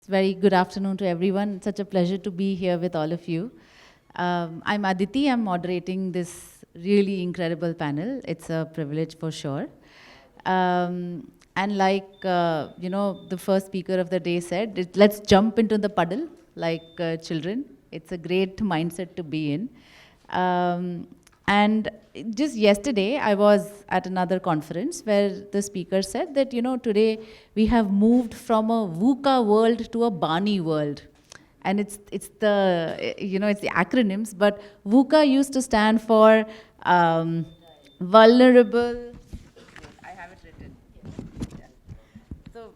Very good afternoon to everyone. It's such a pleasure to be here with all of you. I'm Aditi. I'm moderating this really incredible panel. It's a privilege for sure. And like, the first speaker of the day said, let's jump into the puddle like children. It's a great mindset to be in. And just yesterday, I was at another conference where the speaker said that, today we have moved from a VUCA world to a Barney world. And it's the acronyms, but VUCA used to stand for vulnerable, I have it written. So,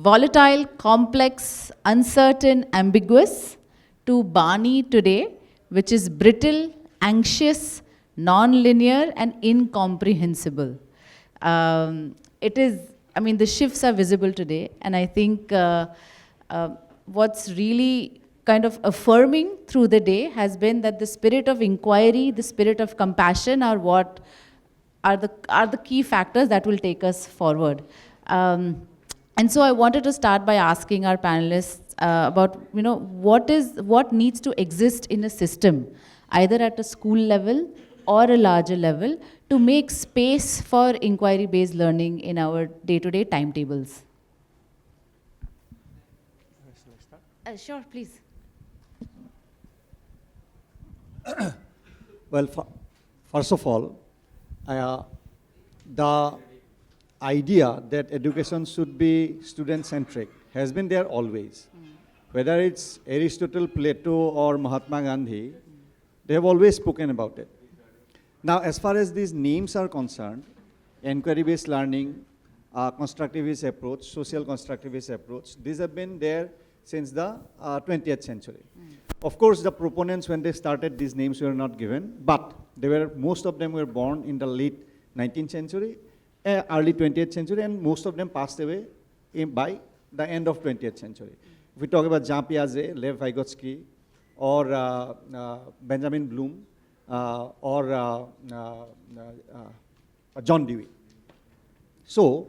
volatile, complex, uncertain, ambiguous, to Barney today, which is brittle, anxious, non-linear, and incomprehensible. The shifts are visible today, and I think what's really kind of affirming through the day has been that the spirit of inquiry, the spirit of compassion are what are the key factors that will take us forward. And so I wanted to start by asking our panelists about what needs to exist in a system, either at a school level or a larger level, to make space for inquiry-based learning in our day-to-day timetables. Sure, please. Well, first of all, the idea that education should be student-centric has been there always. Whether it's Aristotle, Plato, or Mahatma Gandhi, they have always spoken about it. Now, as far as these names are concerned, enquiry-based learning, constructivist approach, social constructivist approach, these have been there since the 20th century. Of course, the proponents, when they started, these names were not given, but most of them were born in the late 19th century, early 20th century, and most of them passed away by the end of 20th century. If we talk about Jean Piaget, Lev Vygotsky, or Benjamin Bloom, or John Dewey. So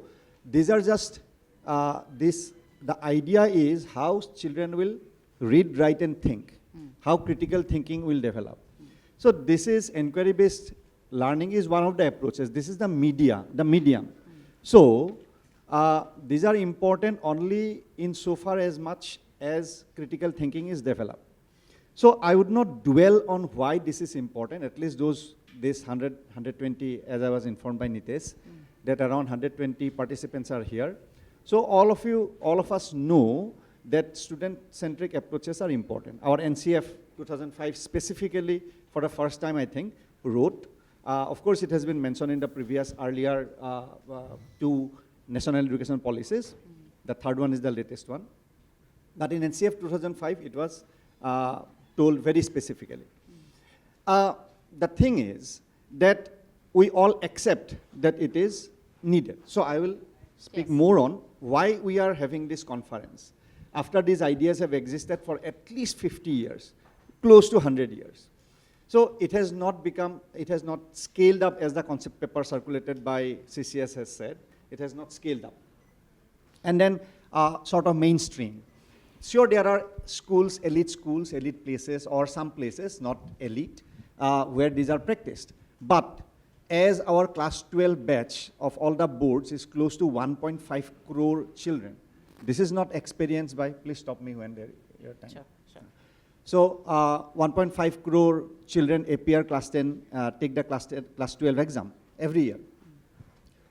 these are just, the idea is how children will read, write, and think, how critical thinking will develop. So this is enquiry-based learning is one of the approaches. This is the medium. So these are important only insofar as much as critical thinking is developed. So I would not dwell on why this is important, at least this 120, as I was informed by Nitesh, that around 120 participants are here. So all of us know that student-centric approaches are important. Our NCF 2005 specifically, for the first time, I think, wrote. Of course, it has been mentioned in the previous earlier two national education policies. The third one is the latest one. But in NCF 2005, it was told very specifically. The thing is that we all accept that it is needed. So I will speak more on why we are having this conference. After these ideas have existed for at least 50 years, close to 100 years. So it has not scaled up as the concept paper circulated by CCS has said. It has not scaled up. And then sort of mainstream. Sure, there are schools, elite places, or some places, not elite, where these are practiced. But as our class 12 batch of all the boards is close to 1.5 crore children, this is not experienced by, please stop me when your time. Sure. So 1.5 crore children appear class 10, take the class 12 exam every year.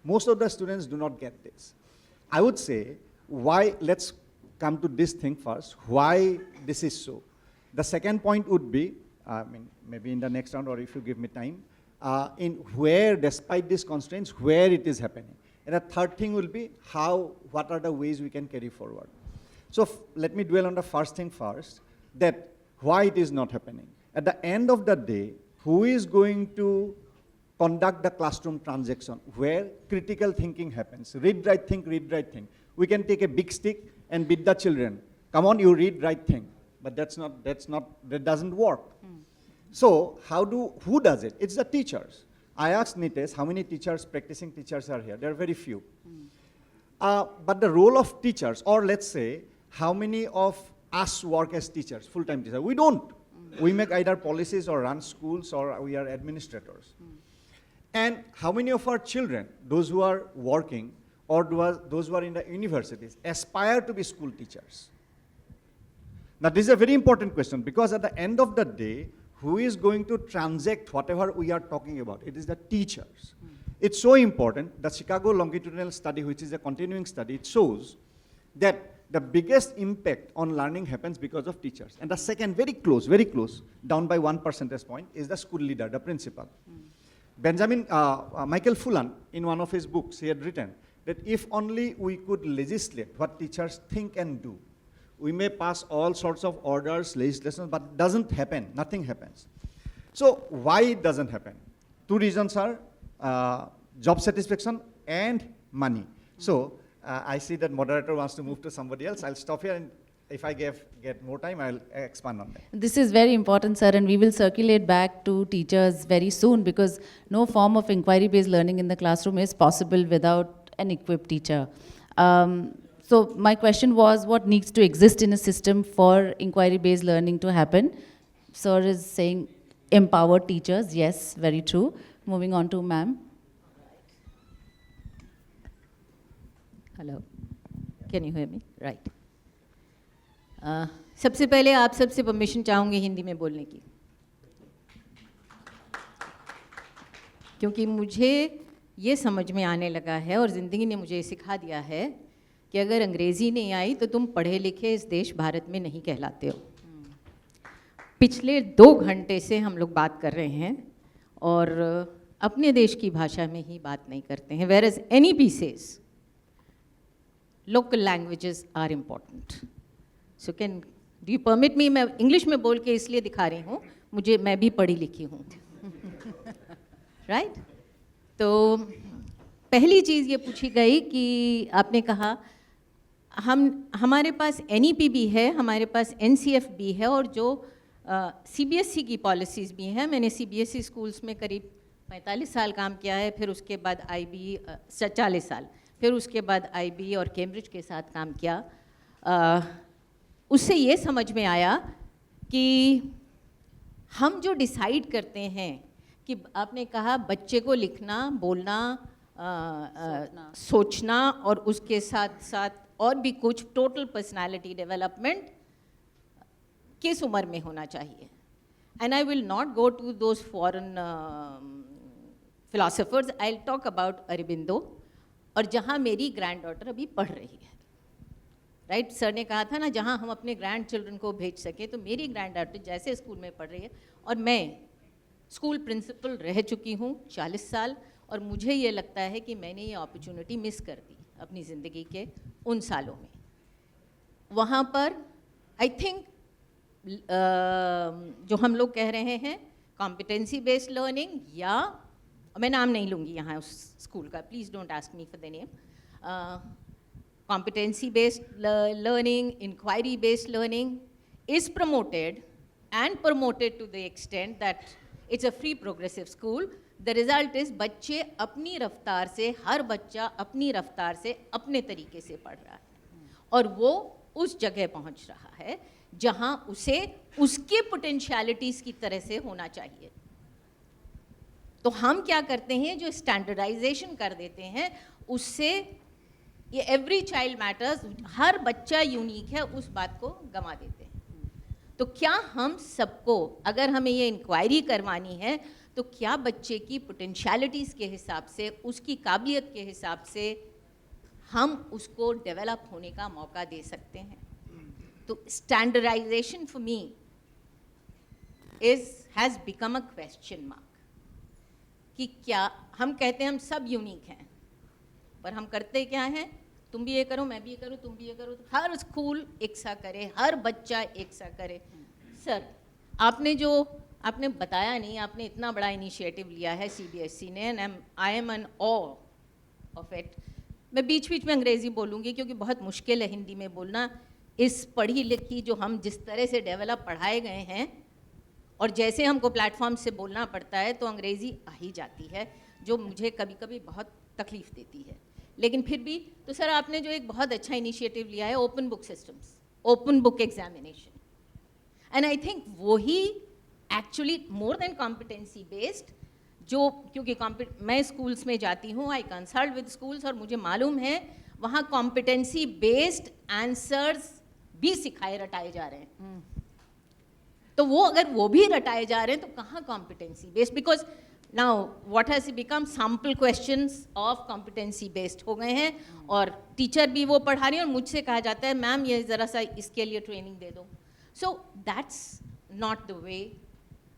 Most of the students do not get this. I would say, let's come to this thing first, why this is so. The second point would be, maybe in the next round or if you give me time, in where, despite these constraints, where it is happening. And the third thing will be what are the ways we can carry forward. So let me dwell on the first thing first, that why it is not happening. At the end of the day, who is going to conduct the classroom transaction where critical thinking happens? Read, write, think, read, write, think. We can take a big stick and beat the children. Come on, you read, write, think. But that doesn't work. So who does it? It's the teachers. I asked Nitesh, how many practicing teachers are here? There are very few. But the role of teachers, or let's say, how many of us work as teachers, full-time teachers? We don't. We make either policies or run schools, or we are administrators. And how many of our children, those who are working or those who are in the universities, aspire to be school teachers? Now, this is a very important question, because at the end of the day, who is going to transact whatever we are talking about? It is the teachers. It's so important. The Chicago longitudinal study, which is a continuing study, it shows that the biggest impact on learning happens because of teachers. And the second, very close, down by 1 percentage point, is the school leader, the principal. Michael Fullan, in one of his books, he had written that if only we could legislate what teachers think and do, we may pass all sorts of orders, legislation, but it doesn't happen, nothing happens. So why it doesn't happen? Two reasons are job satisfaction and money. So I see that moderator wants to move to somebody else. I'll stop here, and if I get more time, I'll expand on that. This is very important, sir, and we will circulate back to teachers very soon, because no form of inquiry-based learning in the classroom is possible without an equipped teacher. So my question was, what needs to exist in a system for inquiry-based learning to happen? Sir is saying empower teachers. Yes, very true. Moving on to ma'am. Hello, can you hear me? Right. सबसे पहले आप सबसे permission चाहूँगी हिंदी में बोलने की, क्योंकि मुझे ये समझ में आने लगा है और ज़िंदगी ने मुझे सिखा दिया है कि अगर अंग्रेज़ी नहीं आई तो तुम पढ़े लिखे इस देश भारत में नहीं कहलाते हो. पिछले 2 घंटे से हम लोग बात कर रहे हैं और अपने देश की भाषा में ही बात नहीं करते हैं. Whereas NEP says local languages are important. So do you permit me? मैं इंग्लिश में बोल के इसलिए दिखा रही हूँ, मैं भी पढ़ी लिखी हूँ. राइट? तो पहली चीज़ ये पूछी गई कि आपने कहा हमारे पास NEP भी है, हमारे पास NCF भी है, और जो CBSE की पॉलिसीज़ भी हैं. मैंने CBSE स्कूल्स में करीब 45 साल काम किया है, फिर उसके बाद IB 40 साल, फिर उसके बाद IB और कैम्ब्रिज के साथ काम किया. उससे ये समझ में आया कि हम जो डिसाइड करते हैं कि आपने कहा बच्चे को लिखना, बोलना, सोचना और उसके साथ साथ और भी कुछ, टोटल पर्सनालिटी डेवलपमेंट किस उम्र में होना चाहिए. And I will not go to those foreign philosophers, I will talk about Aurobindo, और जहाँ मेरी ग्रैंड डॉटर अभी पढ़ रही है. राइट? सर ने कहा था ना, जहाँ हम अपने ग्रैंड चिल्ड्रन को भेज सके, तो मेरी ग्रैंड डॉटर जैसे स्कूल में पढ़ रही है, और मैं स्कूल प्रिंसिपल रह चुकी हूँ 40 साल, और मुझे ये लगता है कि मैंने ये अपॉर्चुनिटी मिस कर दी अपनी ज़िंदगी के उन सालों में. वहाँ पर आई थिंक जो हम लोग कह रहे हैं कॉम्पिटेंसी बेस्ड लर्निंग, या मैं नाम नहीं लूँगी यहाँ उस स्कूल का, please don't ask me for the name. competency based learning, inquiry based learning is promoted and promoted to the extent that it's a free progressive school. The result is बच्चे अपनी रफ्तार से, हर बच्चा अपनी रफ्तार से अपने तरीके से पढ़ रहा है, और वो उस जगह पहुंच रहा है जहां उसे उसके पोटेंशियलिटीज़ की तरह से होना चाहिए. तो हम क्या करते हैं, जो स्टैंडर्डाइजेशन कर देते हैं, उससे ये एवरी चाइल्ड मैटर्स, हर बच्चा यूनिक है, उस बात को गंवा देते हैं. तो क्या हम सबको, अगर हमें ये इंक्वायरी करवानी है, तो क्या बच्चे की पोटेंशियलिटीज़ के हिसाब से, उसकी काबिलियत के हिसाब से हम उसको डेवलप होने का मौका दे सकते हैं? तो standardisation for me has become a question mark. कि क्या हम कहते हैं हम सब यूनिक हैं, पर हम करते क्या हैं, तुम भी ये करो, मैं भी ये करूँ, तुम भी ये करो, तो हर स्कूल एक सा करे, हर बच्चा एक सा करे. सर आपने बताया नहीं, आपने इतना बड़ा इनिशिएटिव लिया है CBSE ने, and I am in awe of it. मैं बीच बीच में अंग्रेज़ी बोलूँगी क्योंकि बहुत मुश्किल है हिंदी में बोलना. इस पढ़ी लिखी जो हम जिस तरह से डेवलप पढ़ाए गए हैं, और जैसे हमको प्लेटफॉर्म से बोलना पड़ता है, तो अंग्रेज़ी आ ही जाती है, जो मुझे कभी कभी बहुत तकलीफ़ देती है. लेकिन फिर भी, तो सर आपने जो एक बहुत अच्छा इनिशिएटिव लिया है, open book systems, open book examination. And I think वही actually more than competency based, जो क्योंकि मैं schools में जाती हूँ, I consult with schools और मुझे मालूम है वहाँ competency based answers भी सिखाए रटाए जा रहे हैं. तो वो अगर वो भी रटाए जा रहे हैं तो कहाँ competency based? Because now what has become sample questions of competency based हो गए हैं और टीचर भी वो पढ़ा रही है और मुझसे कहा जाता है मैम ये ज़रा सा इसके लिए ट्रेनिंग दे दो. So that's not the way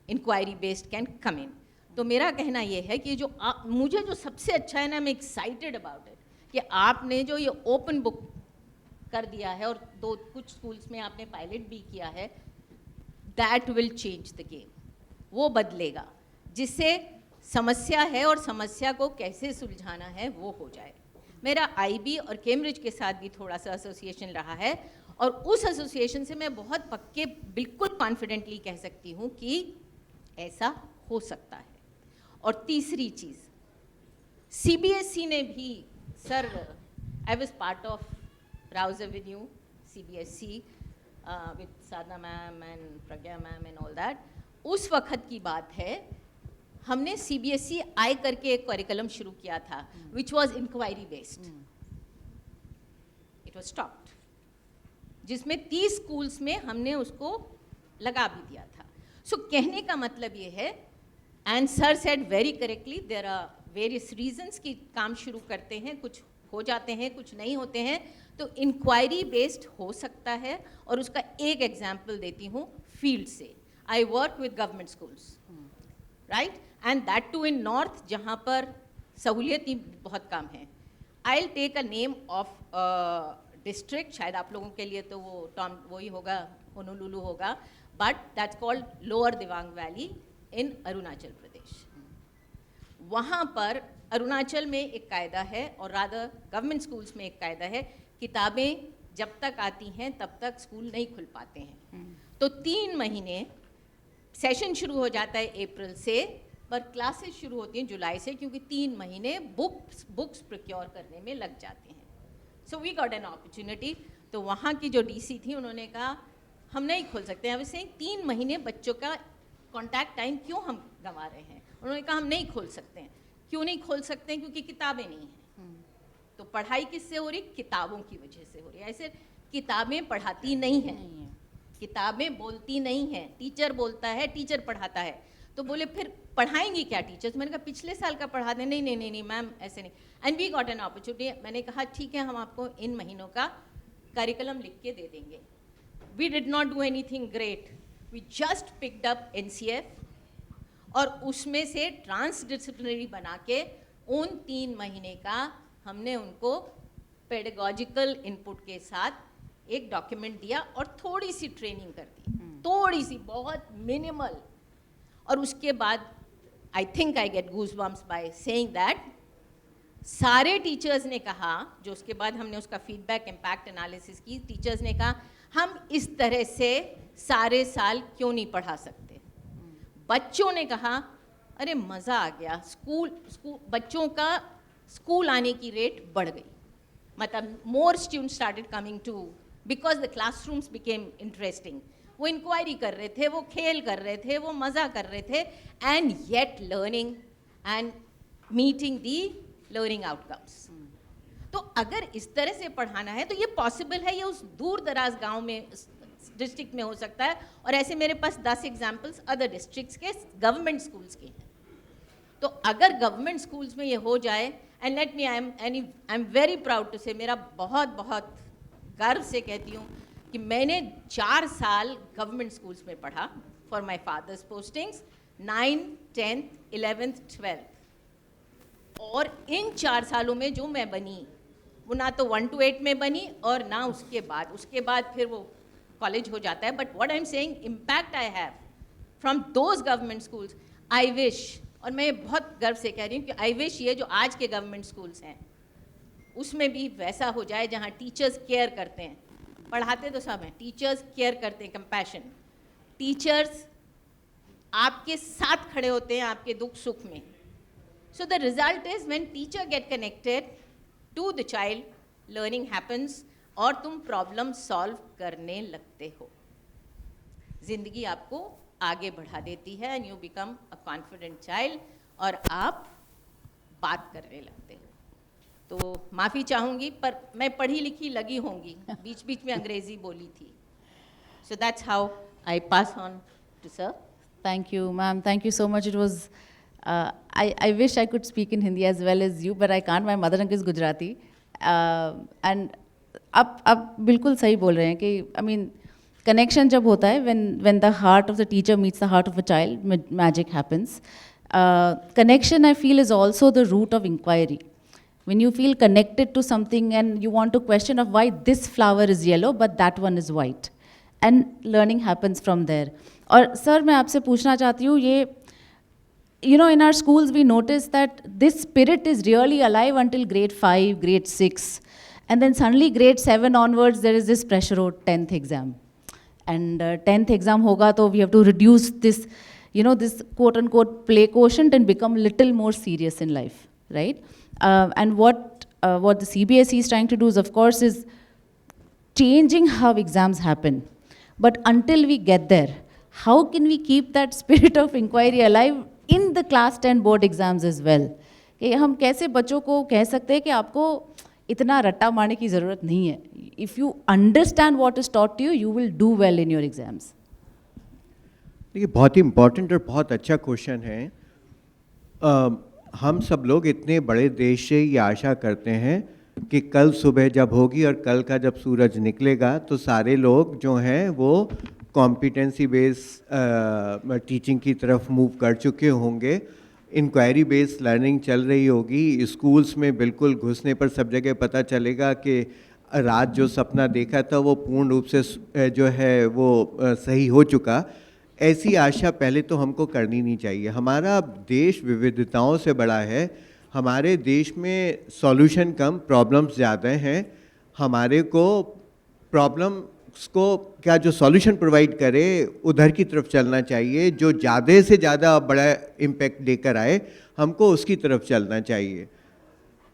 inquiry based can come in. तो मेरा कहना ये है कि जो मुझे जो सबसे अच्छा है ना, मैं एक्साइटेड अबाउट इट कि आपने जो ये ओपन बुक कर दिया है और कुछ स्कूल्स में आपने पायलट भी किया है, that will change the game. वो बदलेगा जिससे समस्या है और समस्या को कैसे सुलझाना है वो हो जाए. मेरा आईबी और कैम्ब्रिज के साथ भी थोड़ा सा एसोसिएशन रहा है और उस एसोसिएशन से मैं बहुत पक्के बिल्कुल कॉन्फिडेंटली कह सकती हूँ कि ऐसा हो सकता है. और तीसरी चीज़, सीबीएसई ने भी, sir I was part of Rouse Avenue CBSE with Sadhana ma'am and Pragya ma'am and all that. उस वक्त की बात है, हमने सीबीएसई आई करके एक करिकुलम शुरू किया था which was inquiry based. It was stopped, जिसमें 30 स्कूल्स में हमने उसको लगा भी दिया था. सो कहने का मतलब ये है, and sir said very correctly, there are various reasons कि काम शुरू करते हैं, कुछ हो जाते हैं, कुछ नहीं होते हैं. तो इंक्वायरी बेस्ड हो सकता है और उसका एक एग्जाम्पल देती हूँ फील्ड से. I work with government schools, right, and that too in north जहाँ पर सहूलियत ही बहुत कम है. I will take a name of district, शायद आप लोगों के लिए तो वो वही होगा, होनोलुलु होगा, but that's called Lower Dibang Valley in Arunachal Pradesh. वहाँ पर अरुणाचल में एक कायदा है और रादर गवर्नमेंट स्कूल्स में एक कायदा है, किताबें जब तक आती हैं तब तक स्कूल नहीं खुल पाते हैं. तो 3 महीने सेशन शुरू हो जाता है अप्रैल से, पर क्लासेस शुरू होती हैं जुलाई से, क्योंकि 3 महीने बुक्स प्रोक्योर करने में लग जाते हैं. So we got an opportunity. तो वहाँ की जो डीसी थी उन्होंने कहा हम नहीं खोल सकते हैं. वैसे 3 महीने बच्चों का कॉन्टैक्ट टाइम क्यों हम गंवा रहे हैं? उन्होंने कहा हम नहीं खोल सकते हैं. क्यों नहीं खोल सकते हैं? क्योंकि किताबें नहीं हैं. तो पढ़ाई किससे हो रही? किताबों की वजह से हो रही है. ऐसे किताबें पढ़ाती नहीं हैं, किताबें बोलती नहीं हैं. टीचर बोलता है, टीचर पढ़ाता है. तो बोले फिर पढ़ाएंगी क्या टीचर्स? मैंने कहा पिछले साल का पढ़ा दें. नहीं नहीं नहीं नहीं मैम ऐसे नहीं. And we got an opportunity. मैंने कहा ठीक है, हम आपको इन महीनों का करिकुलम लिख के दे देंगे. We did not do anything great, we just picked up NCF और उसमें से ट्रांसडिसिप्लिनरी बना के उन 3 महीने का हमने उनको पेडागॉजिकल इनपुट के साथ एक डॉक्यूमेंट दिया और थोड़ी सी ट्रेनिंग कर दी. थोड़ी सी, बहुत मिनिमल. और उसके बाद I think I get goose bumps by saying that सारे टीचर्स ने कहा, जो उसके बाद हमने उसका फीडबैक इम्पैक्ट एनालिसिस की, टीचर्स ने कहा हम इस तरह से सारे साल क्यों नहीं पढ़ा सकते. बच्चों ने कहा अरे मज़ा आ गया, स्कूल बच्चों का स्कूल आने की रेट बढ़ गई. मतलब more students started coming to because the classrooms became interesting. वो इंक्वायरी कर रहे थे, वो खेल कर रहे थे, वो मज़ा कर रहे थे, and yet learning and meeting the learning outcomes. तो अगर इस तरह से पढ़ाना है तो ये पॉसिबल है. ये उस दूर दराज गांव में, डिस्ट्रिक्ट में हो सकता है. और ऐसे मेरे पास 10 एग्जाम्पल्स अदर डिस्ट्रिक्ट्स के गवर्नमेंट स्कूल्स के हैं. तो अगर गवर्नमेंट स्कूल्स में ये हो जाए, and let me, I am very proud to say, मेरा बहुत बहुत गर्व से कहती हूँ कि मैंने 4 साल गवर्नमेंट स्कूल्स में पढ़ा for my father's postings, 9th, 10th, 11th, 12th. और इन 4 सालों में जो मैं बनी वो ना तो 1 to 8 में बनी और ना उसके बाद फिर वो कॉलेज हो जाता है. But what I am saying, impact I have from those government schools. I wish, और मैं बहुत गर्व से कह रही हूँ कि आई विश ये जो आज के गवर्नमेंट स्कूल्स हैं उसमें भी वैसा हो जाए जहाँ टीचर्स केयर करते हैं. पढ़ाते तो सब हैं, टीचर्स केयर करते हैं, कंपैशन. टीचर्स आपके साथ खड़े होते हैं आपके दुख सुख में. So the result is when teacher get connected to the child, learning happens. और तुम प्रॉब्लम सॉल्व करने लगते हो। जिंदगी आपको आगे बढ़ा देती है and you become a confident child, और आप बात करने लगते हो। तो माफ़ी चाहूँगी, पर मैं पढ़ी लिखी लगी होंगी, बीच बीच में अंग्रेजी बोली थी। So that's how I pass on to sir. Thank you, ma'am. Thank you so much. It was, I wish I could speak in Hindi as well as you, but I can't. My mother tongue is Gujarati. And आप बिल्कुल सही बोल रहे हैं कि, I mean, connection जब होता है, when the heart of the teacher meets the heart of a child, magic happens. Connection, I feel, is also the root of inquiry. When you feel connected to something and you want to question of why this flower is yellow but that one is white, and learning happens from there. और sir मैं आपसे पूछना चाहती हूँ, ये in our schools we notice that this spirit is really alive until grade 5, grade 6, and then suddenly grade 7 onwards there is this pressure of 10th exam, and 10th exam hoga तो we have to reduce this this quote unquote play quotient and become little more serious in life, right? And what the CBSE is trying to do is, of course, is changing how exams happen. But until we get there, how can we keep that spirit of inquiry alive in the class 10 board exams as well? कि हम कैसे बच्चों को कह सकते हैं कि आपको इतना रट्टा मारने की ज़रूरत नहीं है. If you understand what is taught to you, you will do well in your exams. देखिए, बहुत ही इम्पोर्टेंट और बहुत अच्छा क्वेश्चन है. हम सब लोग इतने बड़े देश से ये आशा करते हैं कि कल सुबह जब होगी और कल का जब सूरज निकलेगा तो सारे लोग जो हैं वो कॉम्पिटेंसी बेस्ड टीचिंग की तरफ मूव कर चुके होंगे. इंक्वायरी बेस्ड लर्निंग चल रही होगी. स्कूल्स में बिल्कुल घुसने पर सब जगह पता चलेगा कि रात जो सपना देखा था वो पूर्ण रूप से जो है वो सही हो चुका. ऐसी आशा पहले तो हमको करनी नहीं चाहिए. हमारा देश विविधताओं से बड़ा है. हमारे देश में सॉल्यूशन कम, प्रॉब्लम्स ज़्यादा हैं. हमारे को प्रॉब्लम्स को क्या जो सॉल्यूशन प्रोवाइड करे उधर की तरफ चलना चाहिए. जो ज़्यादा से ज़्यादा बड़ा इम्पैक्ट लेकर आए हमको उसकी तरफ चलना चाहिए.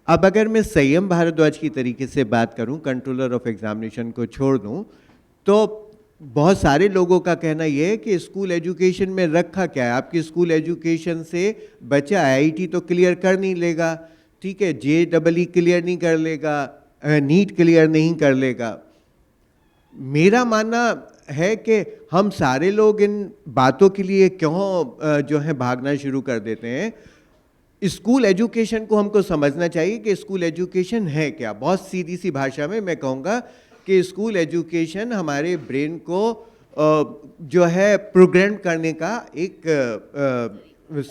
अब अगर मैं संयम भारद्वाज की तरीके से बात करूं, कंट्रोलर ऑफ एग्जामिनेशन को छोड़ दूं, तो बहुत सारे लोगों का कहना यह है कि स्कूल एजुकेशन में रखा क्या है. आपकी स्कूल एजुकेशन से बच्चा आईआईटी तो क्लियर कर नहीं लेगा, ठीक है, जेईई क्लियर नहीं कर लेगा, नीट क्लियर नहीं कर लेगा. मेरा मानना है कि हम सारे लोग इन बातों के लिए क्यों जो है भागना शुरू कर देते हैं. स्कूल एजुकेशन को हमको समझना चाहिए कि स्कूल एजुकेशन है क्या. बहुत सीधी सी भाषा में मैं कहूँगा कि स्कूल एजुकेशन हमारे ब्रेन को जो है प्रोग्राम करने का एक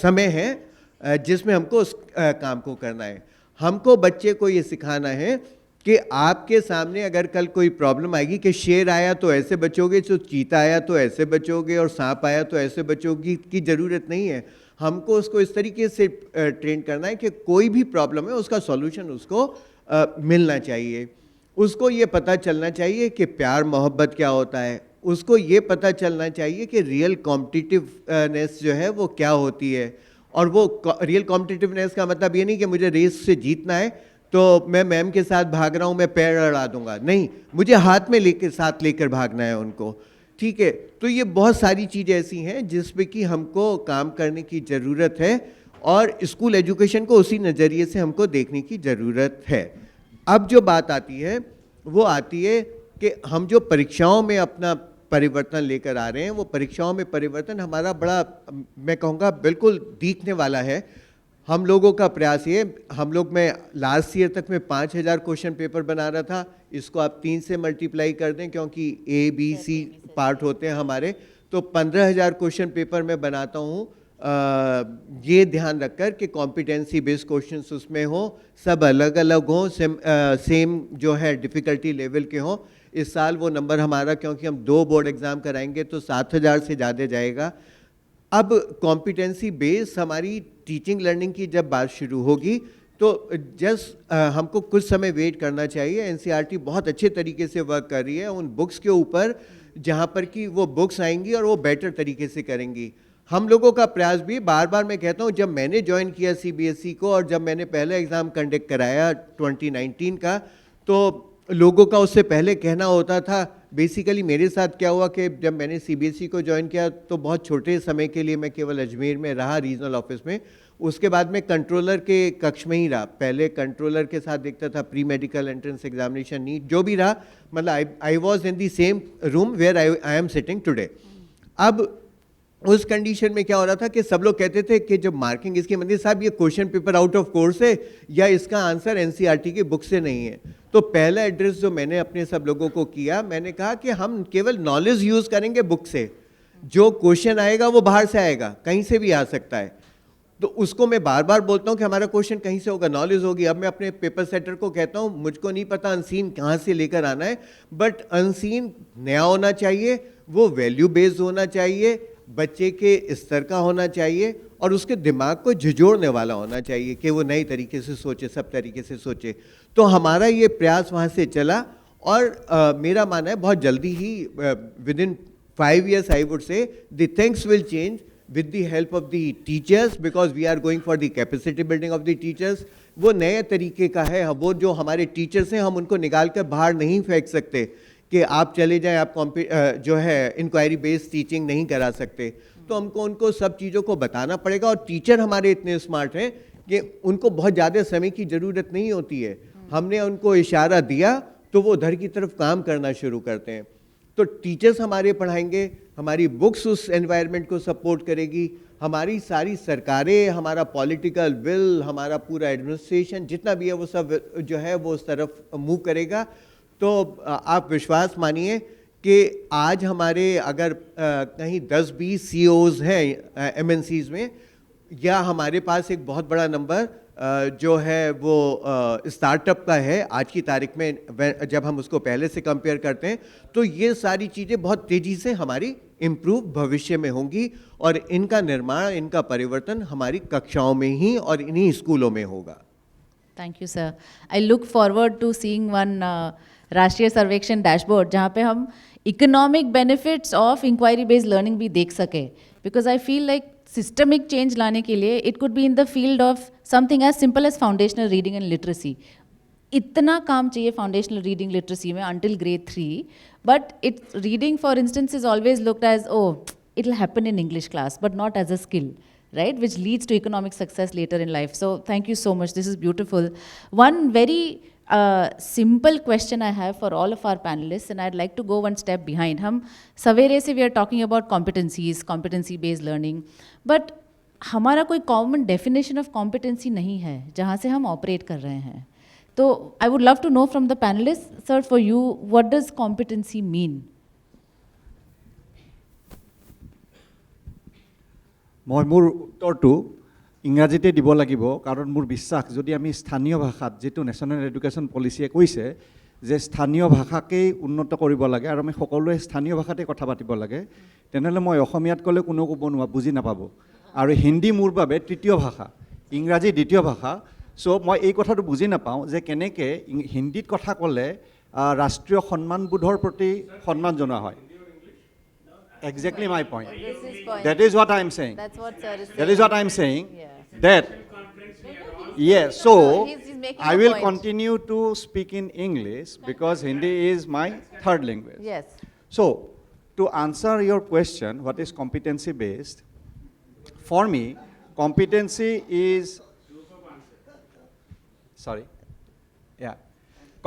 समय है जिसमें हमको उस काम को करना है. हमको बच्चे को ये सिखाना है कि आपके सामने अगर कल कोई प्रॉब्लम आएगी कि शेर आया तो ऐसे बचोगे, तो चीता आया तो ऐसे बचोगे, और सांप आया तो ऐसे बचोगे की ज़रूरत नहीं है. हमको उसको इस तरीके से ट्रेन करना है कि कोई भी प्रॉब्लम है उसका सॉल्यूशन उसको मिलना चाहिए. उसको ये पता चलना चाहिए कि प्यार मोहब्बत क्या होता है. उसको ये पता चलना चाहिए कि रियल कॉम्पिटिटिवनेस जो है वो क्या होती है. और वो रियल कॉम्पिटिटिवनेस का मतलब ये नहीं कि मुझे रेस से जीतना है तो मैं मैम के साथ भाग रहा हूँ, मैं पैर अड़ा दूंगा. नहीं, मुझे हाथ में साथ लेकर भागना है उनको, ठीक है. तो ये बहुत सारी चीज़ें ऐसी हैं जिसपे कि हमको काम करने की ज़रूरत है और स्कूल एजुकेशन को उसी नज़रिए से हमको देखने की ज़रूरत है. अब जो बात आती है वो आती है कि हम जो परीक्षाओं में अपना परिवर्तन लेकर आ रहे हैं, वो परीक्षाओं में परिवर्तन हमारा बड़ा, मैं कहूँगा, बिल्कुल दिखने वाला है. हम लोगों का प्रयास ये, हम लोग, मैं लास्ट ईयर तक में 5000 क्वेश्चन पेपर बना रहा था. इसको आप 3 से मल्टीप्लाई कर दें क्योंकि ABC पार्ट होते हैं हमारे, तो 15000 क्वेश्चन पेपर मैं बनाता हूँ. ये ध्यान रखकर कि कॉम्पिटेंसी बेस्ड क्वेश्चंस उसमें हो, सब अलग अलग हों, सेम जो है डिफ़िकल्टी लेवल के हों. इस साल वो नंबर हमारा, क्योंकि हम 2 बोर्ड एग्ज़ाम कराएंगे तो 7000 से ज़्यादा जाएगा. अब कॉम्पिटेंसी बेस्ड हमारी टीचिंग लर्निंग की जब बात शुरू होगी तो जस्ट हमको कुछ समय वेट करना चाहिए. NCERT बहुत अच्छे तरीके से वर्क कर रही है उन बुक्स के ऊपर जहाँ पर कि वो बुक्स आएंगी और वो बेटर तरीके से करेंगी. हम लोगों का प्रयास भी, बार बार मैं कहता हूँ, जब मैंने ज्वाइन किया CBSE को और जब मैंने पहला एग्ज़ाम कंडक्ट कराया 2019 का, तो लोगों का उससे पहले कहना होता था। बेसिकली मेरे साथ क्या हुआ कि जब मैंने CBSE को ज्वाइन किया तो बहुत छोटे समय के लिए मैं केवल अजमेर में रहा रीजनल ऑफिस में। उसके बाद में कंट्रोलर के कक्ष में ही रहा। पहले कंट्रोलर के साथ देखता था pre medical entrance examination, NEET, जो भी रहा, मतलब I was in the same room where I am sitting today. अब उस कंडीशन में क्या हो रहा था कि सब लोग कहते थे कि जब मार्किंग इसकी मंदिर साहब ये question paper out of course है या इसका आंसर NCERT की बुक से नहीं है। तो पहला एड्रेस जो मैंने अपने सब लोगों को किया, मैंने कहा कि हम केवल नॉलेज यूज करेंगे बुक से, जो क्वेश्चन आएगा वो बाहर से आएगा, कहीं से भी आ सकता है। तो उसको मैं बार बार बोलता हूँ कि हमारा क्वेश्चन कहीं से होगा, नॉलेज होगी। अब मैं अपने पेपर सेटर को कहता हूँ मुझको नहीं पता अनसीन कहाँ से लेकर आना है, बट अनसीन नया होना चाहिए, वो वैल्यू बेस्ड होना चाहिए, बच्चे के स्तर का होना चाहिए और उसके दिमाग को झिझोड़ने वाला होना चाहिए कि वो नए तरीके से सोचे, सब तरीके से सोचे। तो हमारा ये प्रयास वहाँ से चला और मेरा मानना है बहुत जल्दी ही within 5 years I would say the things will change with the help of the teachers, because we are going for the capacity building of the teachers। वो नए तरीके का है, वो जो हमारे टीचर्स हैं हम उनको निकाल कर बाहर नहीं फेंक सकते कि आप चले जाएं, आप जो है इंक्वायरी बेस्ड टीचिंग नहीं करा सकते। तो हमको उनको सब चीज़ों को बताना पड़ेगा और टीचर हमारे इतने स्मार्ट हैं कि उनको बहुत ज़्यादा समय की ज़रूरत नहीं होती है। हमने उनको इशारा दिया तो वो उधर की तरफ काम करना शुरू करते हैं। तो टीचर्स हमारे पढ़ाएंगे, हमारी बुक्स उस एनवायरनमेंट को सपोर्ट करेगी, हमारी सारी सरकारें, हमारा पॉलिटिकल विल, हमारा पूरा एडमिनिस्ट्रेशन जितना भी है वो सब जो है वो उस तरफ मूव करेगा। तो आप विश्वास मानिए कि आज हमारे अगर कहीं 10-20 CEOs हैं MNCs में, या हमारे पास एक बहुत बड़ा नंबर जो है वो स्टार्टअप का है आज की तारीख में, जब हम उसको पहले से कंपेयर करते हैं, तो ये सारी चीज़ें बहुत तेज़ी से हमारी इम्प्रूव भविष्य में होंगी और इनका निर्माण, इनका परिवर्तन हमारी कक्षाओं में ही और इन्हीं स्कूलों में होगा। Thank you sir. I look forward to seeing one राष्ट्रीय सर्वेक्षण डैशबोर्ड जहाँ पे हम economic benefits of inquiry based learning भी देख सके, because I feel like systemic change लाने के लिए it could be in the field of something as simple as foundational reading and literacy. इतना काम चाहिए फाउंडेशनल रीडिंग लिटरेसी में until grade 3, but it's reading for instance is always looked as oh it will happen in English class but not as a skill, right, which leads to economic success later in life. So thank you so much, this is beautiful. One very simple question I have for all of our panelists, and I'd like to go one step behind. हम सवेरे से we are talking about competencies, competency based learning, but हमारा कोई common definition of competency नहीं है जहाँ से हम operate कर रहे हैं। तो I would love to know from the panelists, sir, for you, what does competency mean? মই মোৰ উত্তৰটো ইংৰাজীতে দিব লাগিব, কাৰণ মোৰ বিশ্বাস যদি আমি স্থানীয় ভাষাত, যিটো নেশ্যনেল এডুকেশ্যন পলিচিয়ে কৈছে যে স্থানীয় ভাষাকেই উন্নত কৰিব লাগে আৰু আমি সকলোৱে স্থানীয় ভাষাতে কথা পাতিব লাগে, তেনেহ'লে মই অসমীয়াত ক'লে কোনো ক'ব নোৱাৰা, বুজি নাপাব। আৰু হিন্দী মোৰ বাবে তৃতীয় ভাষা, ইংৰাজী দ্বিতীয় ভাষা। চ' মই এই কথাটো বুজি নাপাওঁ যে কেনেকৈ হিন্দীত কথা ক'লে ৰাষ্ট্ৰীয় সন্মানবোধৰ প্ৰতি সন্মান জনোৱা হয়। Exactly my point. That is what I am saying. That's what sir is saying. That is what I am saying. Yeah. That, yes, so He's making I a will point. continue to speak in English because Hindi is my third language. Yes. So, to answer your question, what is competency based? For me, competency is, sorry, yeah,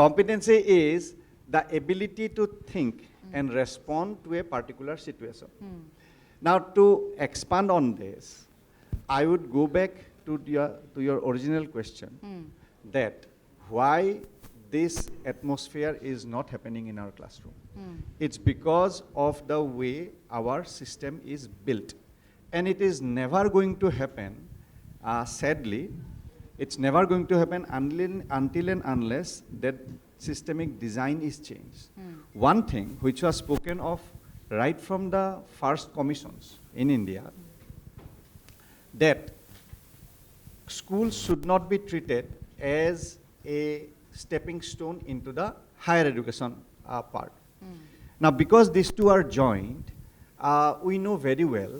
competency is the ability to think and respond to a particular situation. Now, to expand on this, I would go back to your original question, that why this atmosphere is not happening in our classroom. It's because of the way our system is built. And it is never going to happen, sadly, it's never going to happen until and unless that systemic design is changed. One thing which was spoken of right from the first commissions in India, that schools should not be treated as a stepping stone into the higher education part. Now, because these two are joined, we know very well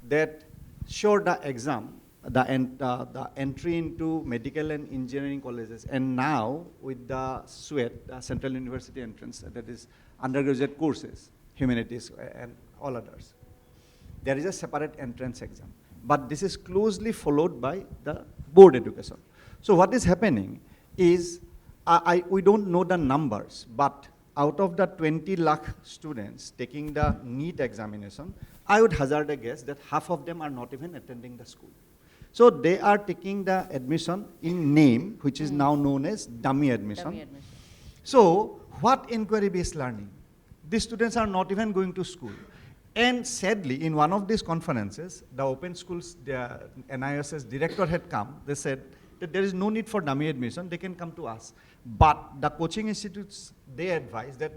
that sure the exam the entry into medical and engineering colleges, and now with the SUET, Central University entrance, that is undergraduate courses, humanities and all others, there is a separate entrance exam. But this is closely followed by the board education. So what is happening is, we don't know the numbers, but out of the 20 lakh students taking the NEET examination, I would hazard a guess that half of them are not even attending the school. So they are taking the admission in name, which is now known as dummy admission. Dummy admission. So what enquiry-based learning? These students are not even going to school. And sadly, in one of these conferences, the Open Schools, the NISS director had come. They said that there is no need for dummy admission, they can come to us. But the coaching institutes, they advise that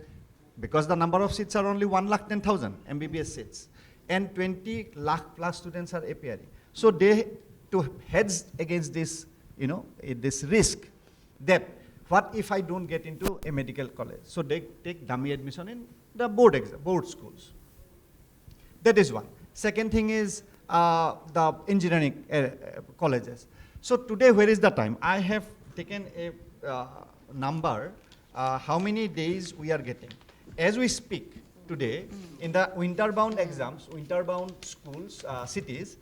because the number of seats are only 1,10,000 MBBS seats, and 20 lakh plus students are APRE. So they, to hedge against this, this risk, that what if I don't get into a medical college? So they take dummy admission in the board schools. That is one. Second thing is the engineering colleges. So today, where is the time? I have taken a number, how many days we are getting. As we speak today, in the winter-bound exams, winter-bound schools, cities,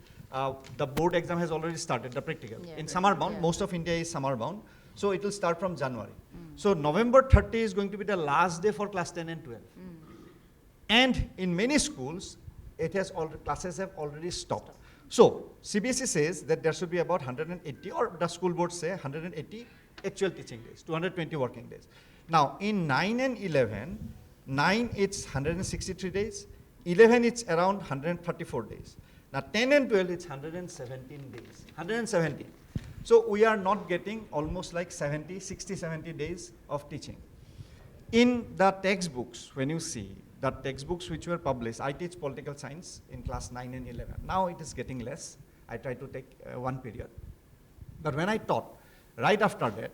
the board exam has already started, the practical. Yeah, in summer-bound, most of India is summer-bound, so it will start from January. So November 30 is going to be the last day for class 10 and 12. And in many schools, classes have already stopped. So CBSE says that there should be about 180, or the school board say 180 actual teaching days, 220 working days. Now in 9 and 11, 9 it's 163 days, 11 it's around 134 days. Now 10 and 12 it's 117 days, 117. So we are not getting almost like 60, 70 days of teaching. In the textbooks, when you see the textbooks which were published, I teach political science in class 9 and 11. Now it is getting less. I try to take one period. But when I taught, right after that,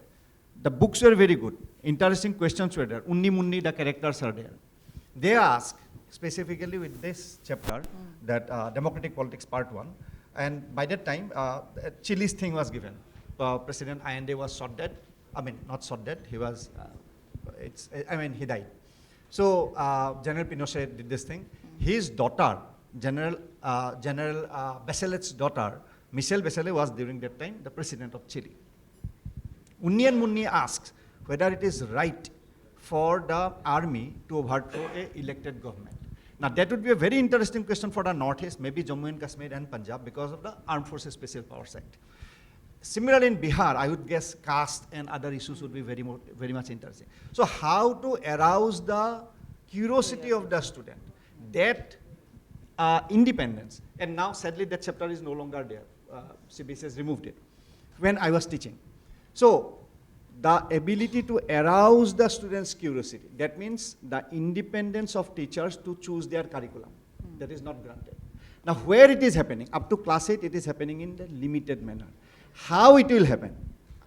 the books were very good. Interesting questions were there. Unni Munni, the characters are there. They ask, specifically with this chapter, that Democratic Politics Part 1, and by that time, Chile's thing was given. President Allende was shot dead. I mean, not shot dead, he was, he died. So General Pinochet did this thing. His daughter, General Bachelet's daughter, Michelle Bachelet, was during that time the president of Chile. Unni and Munni asks whether it is right for the army to overthrow an elected government. Now that would be a very interesting question for the Northeast, maybe Jammu and Kashmir and Punjab, because of the Armed Forces Special Powers Act. Similarly in Bihar, I would guess caste and other issues would be very much interesting. So how to arouse the curiosity of the student, that independence, and now sadly that chapter is no longer there. CBSE has removed it when I was teaching. So the ability to arouse the students' curiosity, that means the independence of teachers to choose their curriculum, that is not granted. Now where it is happening, up to class 8, it is happening in the limited manner. How it will happen?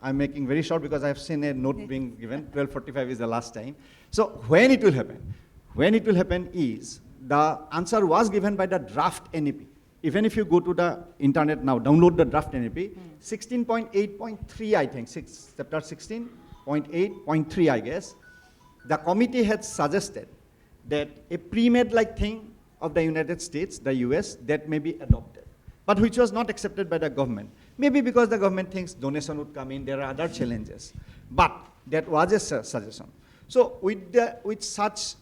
I'm making very short because I've seen a note being given, 12:45 is the last time. So when it will happen? When it will happen is, the answer was given by the draft NEP. Even if you go to the internet now, download the draft NEP, 16.8.3 I think, chapter 16.8.3 I guess, the committee had suggested that a pre-made like thing of the United States, the US, that may be adopted, but which was not accepted by the government. Maybe because the government thinks donation would come in, there are other challenges. But that was a suggestion. So with such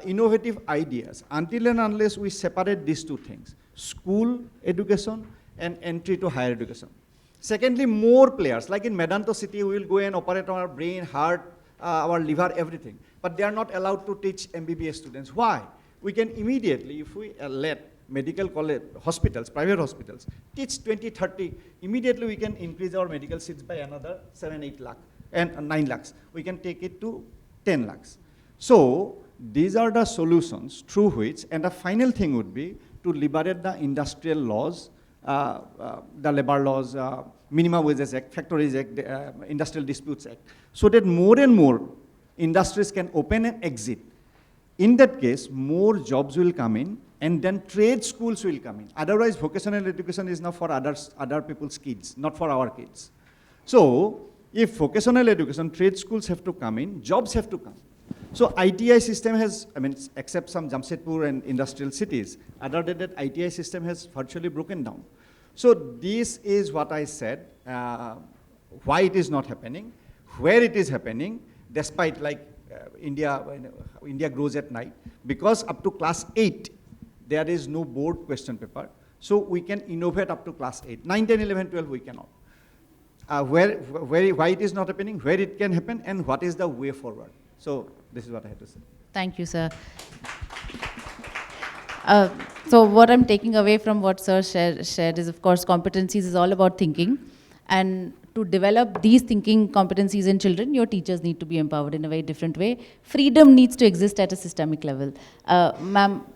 innovative ideas, until and unless we separate these two things, school education and entry to higher education. Secondly, more players, like in Medanto city, we will go and operate on our brain, heart, our liver, everything. But they are not allowed to teach MBBS students. Why? We can immediately, if we let medical college, hospitals, private hospitals, teach 20, 30, immediately we can increase our medical seats by another 7, 8 lakh and 9 lakhs. We can take it to 10 lakhs. So these are the solutions through which, and the final thing would be to liberate the industrial laws, the labor laws, Minimum Wages Act, Factories Act, Industrial Disputes Act, so that more and more industries can open and exit. In that case, more jobs will come in, And then trade schools will come in. Otherwise, vocational education is now for other people's kids, not for our kids. So, if vocational education, trade schools have to come in, jobs have to come. So, ITI system has, I mean, except some Jamshedpur and industrial cities, other than that, ITI system has virtually broken down. So, this is what I said, why it is not happening, where it is happening, despite like India grows at night, because up to class 8, there is no board question paper. So we can innovate up to class 8. 9, 10, 11, 12, we cannot. Why it is not happening, where it can happen, and what is the way forward. So this is what I have to say. Thank you, sir. So what I'm taking away from what sir shared is, of course, competencies is all about thinking. And to develop these thinking competencies in children, your teachers need to be empowered in a very different way. Freedom needs to exist at a systemic level. Ma'am,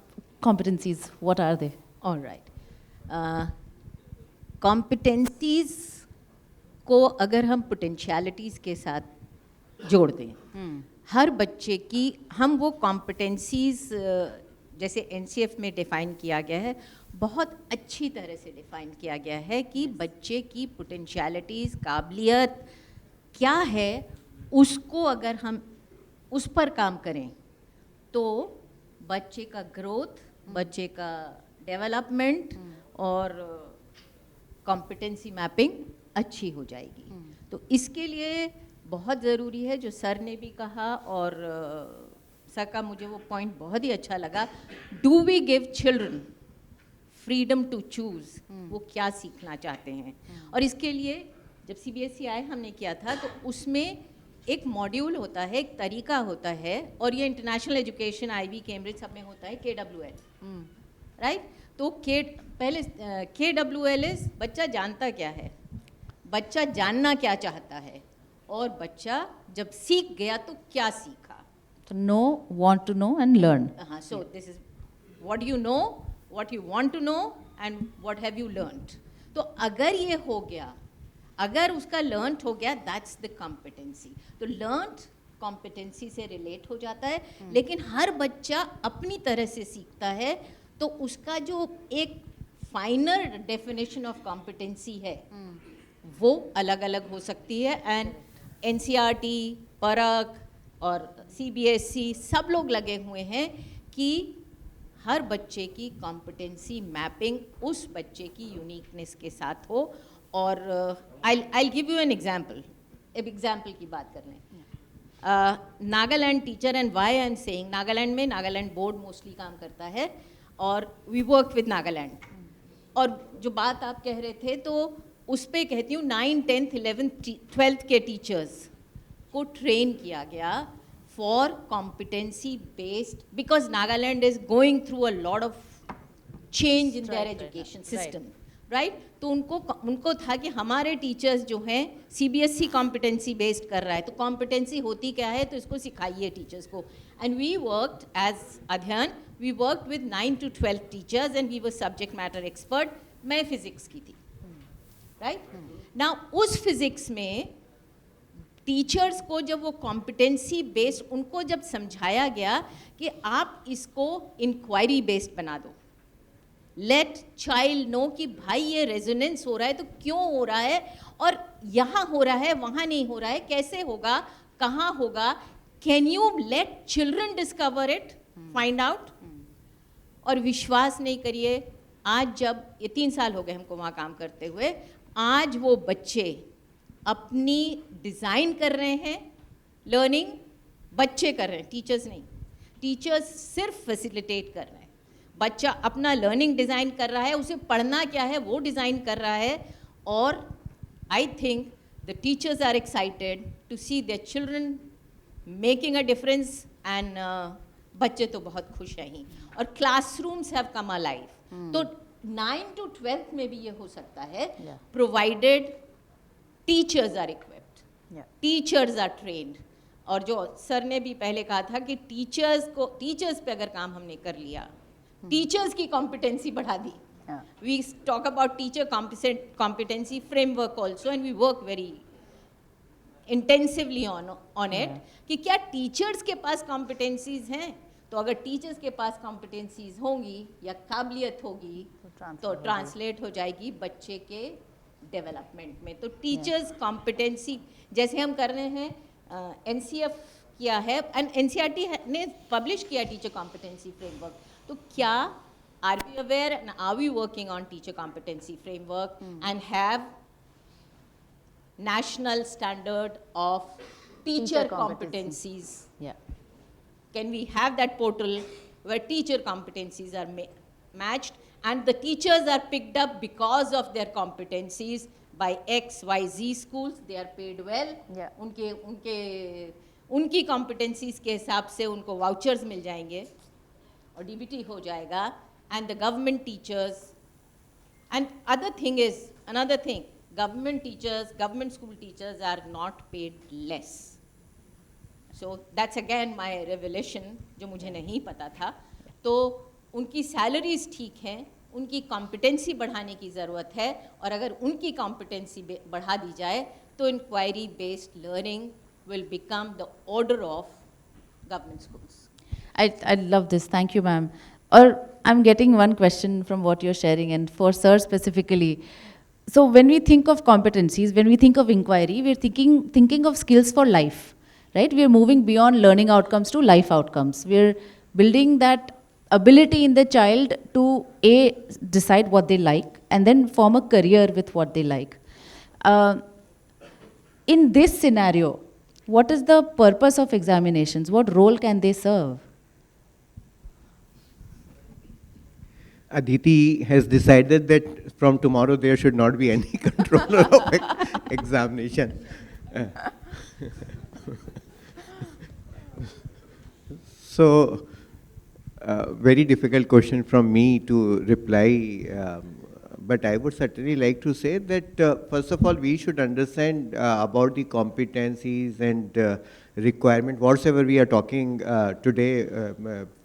competencies, what are they? All right. Competencies को अगर हम potentialities के साथ जोड़ दें, हर बच्चे की हम वो competencies जैसे NCF में डिफाइन किया गया है, बहुत अच्छी तरह से डिफाइन किया गया है कि बच्चे की पोटेंशियलिटीज़, काबिलियत क्या है, उसको अगर हम उस पर काम करें तो बच्चे का ग्रोथ, बच्चे का डेवलपमेंट और कॉम्पिटेंसी मैपिंग अच्छी हो जाएगी. तो इसके लिए बहुत ज़रूरी है, जो सर ने भी कहा और सर का मुझे वो पॉइंट बहुत ही अच्छा लगा, do we give children freedom to choose, वो क्या सीखना चाहते हैं. और इसके लिए जब CBSE आए हमने किया था, तो उसमें एक मॉड्यूल होता है, एक तरीका होता है, और ये इंटरनेशनल एजुकेशन IB कैम्ब्रिज सब में होता है, KWL, राइट. तो पहले KWL इज बच्चा जानता क्या है, बच्चा जानना क्या चाहता है, और बच्चा जब सीख गया तो क्या सीखा. So know, want to know and learn. So this is what you know, what you want to know and what have you learned. तो अगर ये हो गया, अगर उसका learned हो गया, that's the competency. तो learned competency से relate हो जाता है, लेकिन हर बच्चा अपनी तरह से सीखता है, तो उसका जो एक फाइनल डेफिनेशन ऑफ कॉम्पिटेंसी है वो अलग अलग हो सकती है. एंड NCERT, परख और CBSE सब लोग लगे हुए हैं कि हर बच्चे की कॉम्पिटेंसी मैपिंग उस बच्चे की यूनिकनेस के साथ हो. और I'll give you an example. एक एग्जाम्पल की बात कर लें. Nagaland teacher, and why I am saying Nagaland में, नागालैंड बोर्ड मोस्टली काम करता है और वी वर्क विद नागालैंड. और जो बात आप कह रहे थे तो उस पर कहती हूँ 9, 10th, 11th, 12th के टीचर्स को ट्रेन किया गया for competency based, because Nagaland is going through a lot of change in their education system, right. तो उनको था कि हमारे टीचर्स जो हैं CBSE कॉम्पिटेंसी बेस्ड कर रहा है, तो कॉम्पिटेंसी होती क्या है, तो इसको सिखाइए टीचर्स को. एंड वी वर्कड एज अध्ययन, we worked with 9 to 12 teachers and we were subject matter expert. मैं फिजिक्स की थी, राइट. नाउ उस फिजिक्स में टीचर्स को जब वो कॉम्पिटेंसी बेस्ड, उनको जब समझाया गया कि आप इसको इंक्वायरी बेस्ड बना दो, लेट चाइल्ड नो कि भाई ये रेजोनेंस हो रहा है तो क्यों हो रहा है, और यहाँ हो रहा है वहाँ नहीं हो रहा है, कैसे होगा, कहाँ होगा, can you let children discover it, find out. और विश्वास नहीं करिए, आज जब ये 3 साल हो गए हमको वहाँ काम करते हुए, आज वो बच्चे अपनी डिज़ाइन कर रहे हैं लर्निंग, बच्चे कर रहे हैं, टीचर्स नहीं. टीचर्स सिर्फ फैसिलिटेट कर रहे हैं, बच्चा अपना लर्निंग डिज़ाइन कर रहा है, उसे पढ़ना क्या है वो डिज़ाइन कर रहा है. और I think the teachers are excited to see their children making a difference, and बच्चे तो बहुत खुश हैं ही. और क्लासरूम्स हैव कम अलाइव. तो 9 to 12th में भी ये हो सकता है, provided teachers are equipped, teachers are trained. और जो सर ने भी पहले कहा था कि टीचर्स पे अगर काम हमने कर लिया, टीचर्स की कॉम्पिटेंसी बढ़ा दी. We talk about teacher competency framework also, and we work very intensively on it कि क्या टीचर्स के पास कॉम्पिटेंसीज हैं. तो अगर टीचर्स के पास कॉम्पिटेंसीज होंगी या काबिलियत होगी तो ट्रांसलेट हो जाएगी बच्चे के डेवलपमेंट में। तो टीचर्स कॉम्पिटेंसी जैसे हम कर रहे हैं, एनसीएफ किया है एंड एनसीईआरटी ने पब्लिश किया टीचर कॉम्पिटेंसी फ्रेमवर्क। तो क्या are we aware and are we working on teacher competency framework and have national standard of teacher competencies? Yeah. Can we have that portal where teacher competencies are matched and the teachers are picked up because of their competencies by X, Y, Z schools? They are paid well. Yeah. उनकी competencies के हिसाब से उनको vouchers मिल जाएंगे और DBT हो जाएगा, and the government teachers. And another thing, government teachers, government school teachers are not paid less. So that's again my revelation, जो मुझे नहीं पता था। तो उनकी सैलरीज ठीक हैं, उनकी कॉम्पिटेंसी बढ़ाने की ज़रूरत है, और अगर उनकी कॉम्पिटेंसी बढ़ा दी जाए तो inquiry based learning will become the order of government schools. I love this. Thank you, ma'am. Or I'm getting one question from what you're sharing, and for sir specifically. So when we think of competencies, when we think of inquiry, we're thinking of skills for life, right? We're moving beyond learning outcomes to life outcomes. We're building that ability in the child to decide what they like and then form a career with what they like. In this scenario, what is the purpose of examinations? What role can they serve? Aditi has decided that from tomorrow there should not be any controller of examination. So, very difficult question from me to reply, but I would certainly like to say that first of all we should understand about the competencies and requirement, whatsoever we are talking today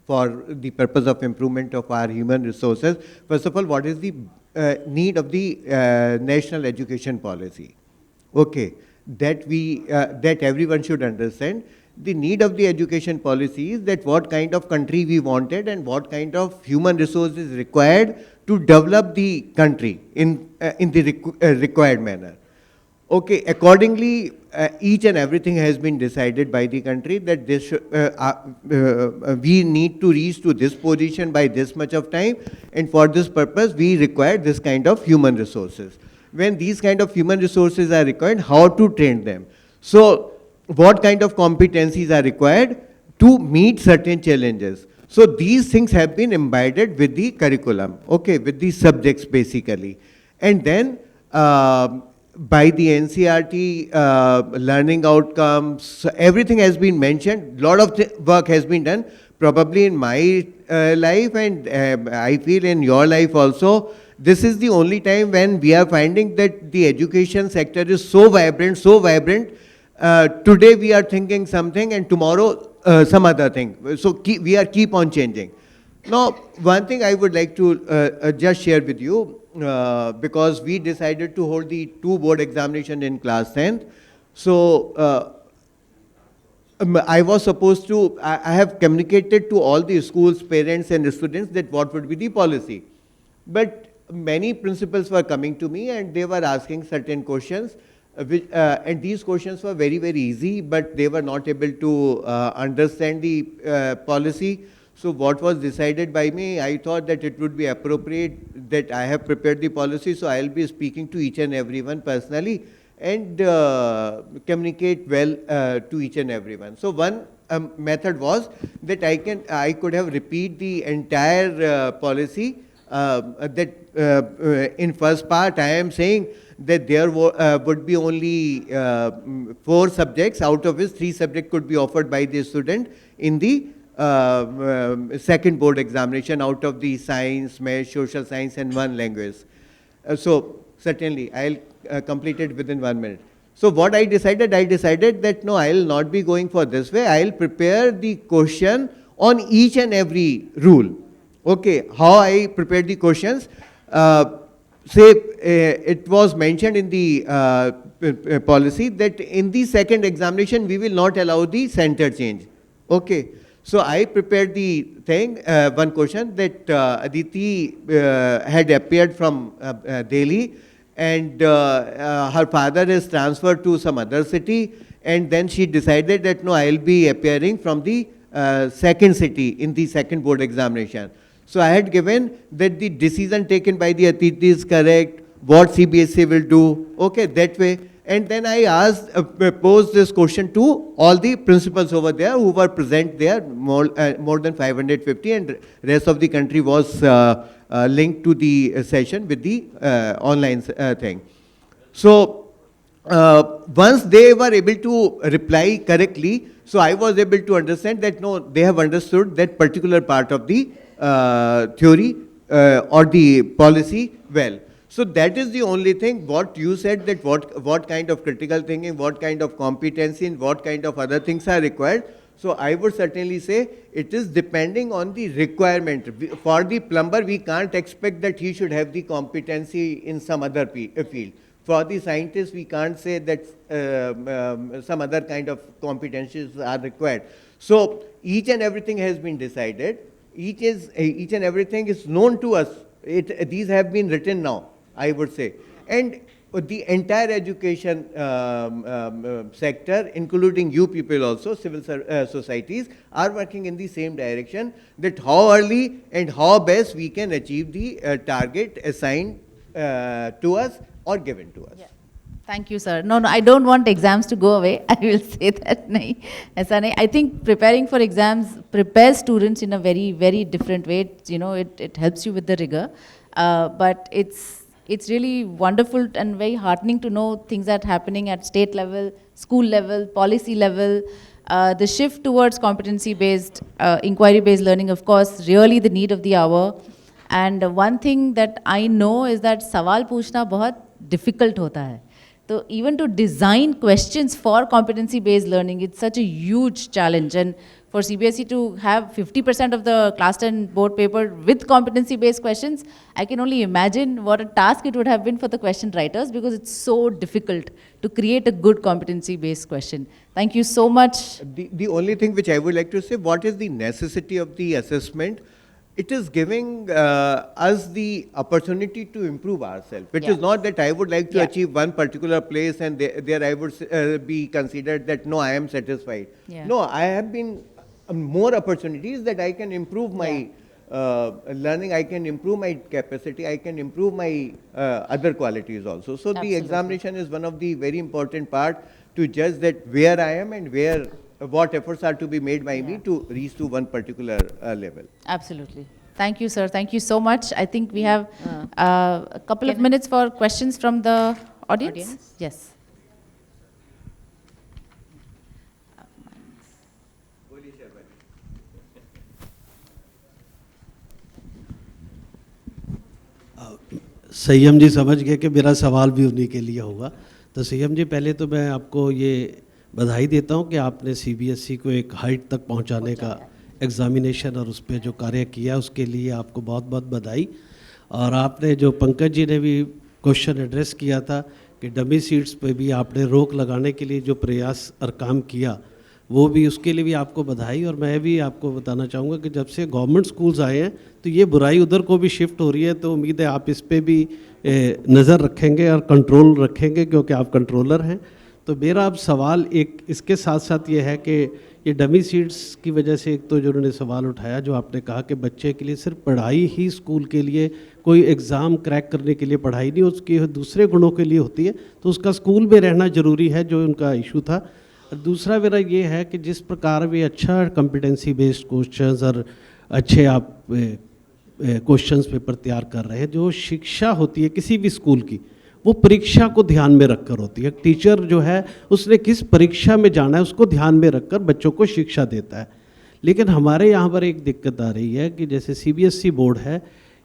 for the purpose of improvement of our human resources. First of all, what is the need of the national education policy? Okay, that everyone should understand. The need of the education policy is that what kind of country we wanted and what kind of human resources required to develop the country in the required manner. Okay, accordingly, each and everything has been decided by the country that this we need to reach to this position by this much of time, and for this purpose we require this kind of human resources. When these kind of human resources are required, how to train them? So, what kind of competencies are required to meet certain challenges? So, these things have been embedded with the curriculum, okay, with the subjects basically. And then, by the NCERT learning outcomes, everything has been mentioned, lot of work has been done, probably in my life and I feel in your life also. This is the only time when we are finding that the education sector is so vibrant, so vibrant. Today we are thinking something and tomorrow some other thing. So we are keep on changing. Now, one thing I would like to just share with you, because we decided to hold the 2 board examinations in class 10th. So, I was supposed to, I have communicated to all the schools, parents and students that what would be the policy. But many principals were coming to me and they were asking certain questions, and these questions were very, very easy, but they were not able to understand the policy. So what was decided by me, I thought that it would be appropriate that I have prepared the policy, so I will be speaking to each and everyone personally and communicate well to each and everyone. So one method was that I could have repeat the entire policy that in first part I am saying that there would be only 4 subjects, out of which 3 subjects could be offered by the student in the second board examination out of the science, math, social science and 1 language. So certainly I'll complete it within 1 minute. So what I decided that no, I'll not be going for this way. I'll prepare the question on each and every rule. Okay, how I prepared the questions. Say it was mentioned in the policy that in the second examination we will not allow the center change. Okay. So I prepared the thing, one question that Aditi had appeared from Delhi, and her father is transferred to some other city, and then she decided that no, I'll be appearing from the second city in the second board examination. So I had given that the decision taken by the Aditi is correct, what CBSE will do, okay, that way. And then I asked, posed this question to all the principals over there who were present there, more than 550, and rest of the country was linked to the session with the online thing. So once they were able to reply correctly, so I was able to understand that no, they have understood that particular part of the theory or the policy well. So that is the only thing, what you said, that what kind of critical thinking, what kind of competency, and what kind of other things are required. So I would certainly say it is depending on the requirement. For the plumber, we can't expect that he should have the competency in some other field. For the scientist, we can't say that some other kind of competencies are required. So each and everything has been decided. Each and everything is known to us. These have been written now, I would say. And the entire education sector, including you people also, civil societies, are working in the same direction, that how early and how best we can achieve the target assigned to us or given to us. Yeah. Thank you, sir. No, I don't want exams to go away. I will say that. Nahi, aisa nahi. I think preparing for exams prepares students in a very, very different way. It helps you with the rigor. But it's really wonderful and very heartening to know things that are happening at state level, school level, policy level. The shift towards competency-based, inquiry-based learning, of course, really the need of the hour. And one thing that I know is that सवाल पूछना बहुत difficult होता है. So even to design questions for competency-based learning, it's such a huge challenge. And for CBSE to have 50% of the class 10 board paper with competency-based questions, I can only imagine what a task it would have been for the question writers, because it's so difficult to create a good competency-based question. Thank you so much. The only thing which I would like to say, what is the necessity of the assessment? It is giving us the opportunity to improve ourselves, which is not that I would like to achieve one particular place and there I would be considered that no, I am satisfied. No, I have been more opportunities that I can improve my learning, I can improve my capacity, I can improve my other qualities also. So the examination is one of the very important part to judge that where I am and what efforts are to be made by me to reach to one particular level. Absolutely. Thank you, sir. Thank you so much. I think we have a couple of minutes for questions from the audience. Yes. संयम जी समझ गए कि मेरा सवाल भी उन्हीं के लिए होगा. तो संयम जी, पहले तो मैं आपको ये बधाई देता हूँ कि आपने सीबीएसई को एक हाइट तक पहुँचाने का एग्ज़ामिनेशन और उस पर जो कार्य किया उसके लिए आपको बहुत बहुत बधाई. और आपने जो पंकज जी ने भी क्वेश्चन एड्रेस किया था कि डमी सीट्स पे भी आपने रोक लगाने के लिए जो प्रयास और काम किया, वो भी उसके लिए भी आपको बधाई. और मैं भी आपको बताना चाहूँगा कि जब से गवर्नमेंट स्कूल्स आए हैं तो ये बुराई उधर को भी शिफ्ट हो रही है. तो उम्मीद है आप इस पर भी नज़र रखेंगे और कंट्रोल रखेंगे, क्योंकि आप कंट्रोलर हैं. तो मेरा अब सवाल एक इसके साथ साथ ये है कि ये डमी सीट्स की वजह से एक तो जो उन्होंने सवाल उठाया, जो आपने कहा कि बच्चे के लिए सिर्फ पढ़ाई ही स्कूल के लिए, कोई एग्ज़ाम क्रैक करने के लिए पढ़ाई नहीं, उसके दूसरे गुणों के लिए होती है, तो उसका स्कूल में रहना ज़रूरी है, जो उनका इशू था. दूसरा मेरा ये है कि जिस प्रकार वे अच्छा कॉम्पिटेंसी बेस्ड क्वेश्चंस और अच्छे आप क्वेश्चंस पेपर तैयार कर रहे हैं, जो शिक्षा होती है किसी भी स्कूल की, वो परीक्षा को ध्यान में रखकर होती है. टीचर जो है उसने किस परीक्षा में जाना है उसको ध्यान में रखकर बच्चों को शिक्षा देता है. लेकिन हमारे यहाँ पर एक दिक्कत आ रही है कि जैसे सीबीएसई बोर्ड है,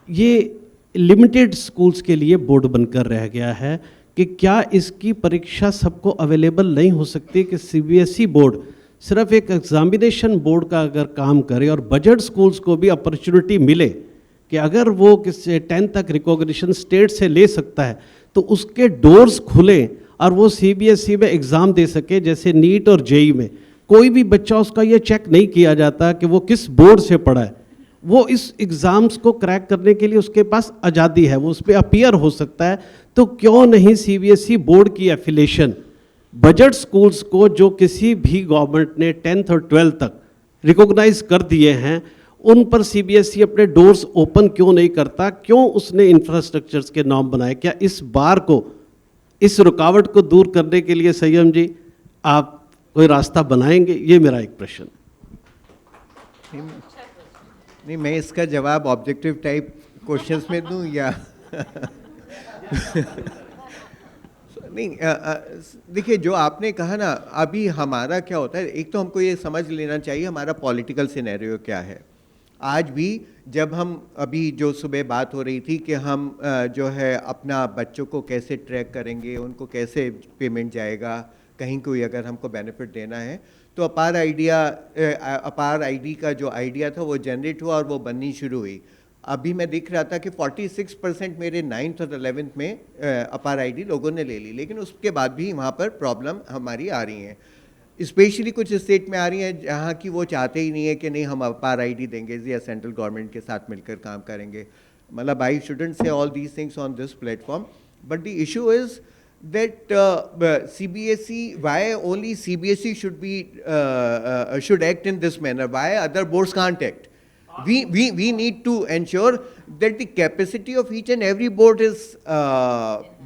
ये लिमिटेड स्कूल्स के लिए बोर्ड बनकर रह गया है कि क्या इसकी परीक्षा सबको अवेलेबल नहीं हो सकती कि सीबीएसई बोर्ड सिर्फ एक एग्जामिनेशन बोर्ड का अगर काम करे और बजट स्कूल्स को भी अपॉर्चुनिटी मिले कि अगर वो किसी 10th तक रिकॉग्निशन स्टेट से ले सकता है तो उसके डोर्स खुलें और वो सीबीएसई में एग्ज़ाम दे सके, जैसे नीट और जेई में. कोई भी बच्चा उसका ये चेक नहीं किया जाता कि वो किस बोर्ड से पढ़ा है। वो इस एग्ज़ाम्स को क्रैक करने के लिए उसके पास आज़ादी है, वो उस पर अपीयर हो सकता है। तो क्यों नहीं सीबीएसई बोर्ड की एफिलेशन बजट स्कूल्स को, जो किसी भी गवर्नमेंट ने 10th और 12th तक रिकॉग्नाइज कर दिए हैं, उन पर सीबीएसई अपने डोर्स ओपन क्यों नहीं करता? क्यों उसने इंफ्रास्ट्रक्चर्स के नाम बनाए? क्या इस बार को, इस रुकावट को दूर करने के लिए संयम जी आप कोई रास्ता बनाएंगे? ये मेरा एक प्रश्न। नहीं, मैं इसका जवाब ऑब्जेक्टिव टाइप क्वेश्चंस में दूं या नहीं, देखिए जो आपने कहा ना, अभी हमारा क्या होता है, एक तो हमको ये समझ लेना चाहिए हमारा पॉलिटिकल सिनेरियो क्या है। आज भी जब हम, अभी जो सुबह बात हो रही थी कि हम जो है अपना बच्चों को कैसे ट्रैक करेंगे, उनको कैसे पेमेंट जाएगा, कहीं कोई अगर हमको बेनिफिट देना है, तो अपार आईडी का जो आइडिया था वो जनरेट हुआ और वो बननी शुरू हुई। अभी मैं दिख रहा था कि 46% मेरे 9th और 11th में अपार आईडी लोगों ने ले ली, लेकिन उसके बाद भी वहाँ पर प्रॉब्लम हमारी आ रही हैं। स्पेशली कुछ स्टेट में आ रही हैं जहाँ की वो चाहते ही नहीं है कि नहीं हम अपार आईडी देंगे या सेंट्रल गवर्नमेंट के साथ मिलकर काम करेंगे। मतलब आई शुडंट से all these things on this platform, but the issue is that CBSE, why only CBSE should act in this manner? Why other boards can't act? We need to ensure that the capacity of each and every board is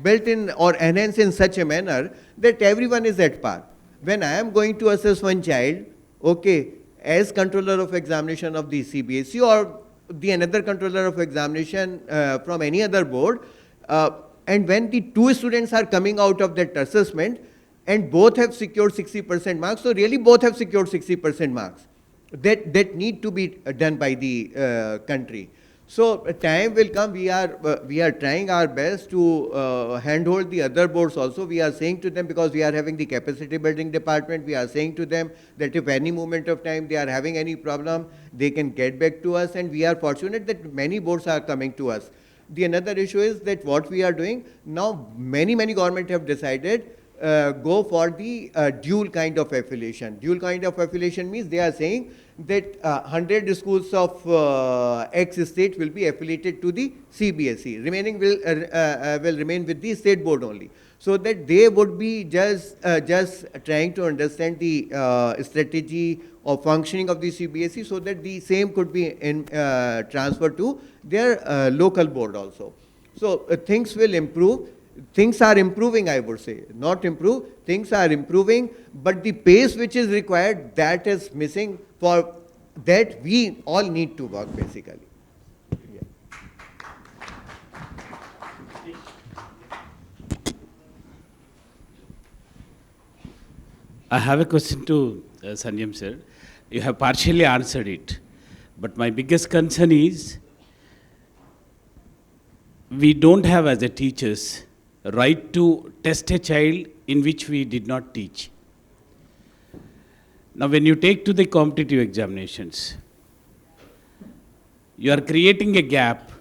built in or enhanced in such a manner that everyone is at par. When I am going to assess one child, okay, as controller of examination of the CBSE or the another controller of examination from any other board, and when the two students are coming out of that assessment and both have secured 60% marks, so really both have secured 60% marks. That need to be done by the country. So time will come, we are trying our best to handhold the other boards also. We are saying to them, because we are having the capacity building department, we are saying to them that if any moment of time they are having any problem, they can get back to us, and we are fortunate that many boards are coming to us. The another issue is that what we are doing now, many government have decided go for the dual kind of affiliation. Dual kind of affiliation means they are saying that 100 schools of X state will be affiliated to the CBSE. Remaining will remain with the state board only. So that they would be just trying to understand the strategy of functioning of the CBSE, so that the same could be transferred to their local board also. So things will improve. Things are improving, I would say, not improve. Things are improving, but the pace which is required, that is missing. For that, we all need to work basically. Yeah. I have a question to Sanyam sir. You have partially answered it, but my biggest concern is we don't have as a teachers right to test a child in which we did not teach. Now when you take to the competitive examinations, you are creating a gap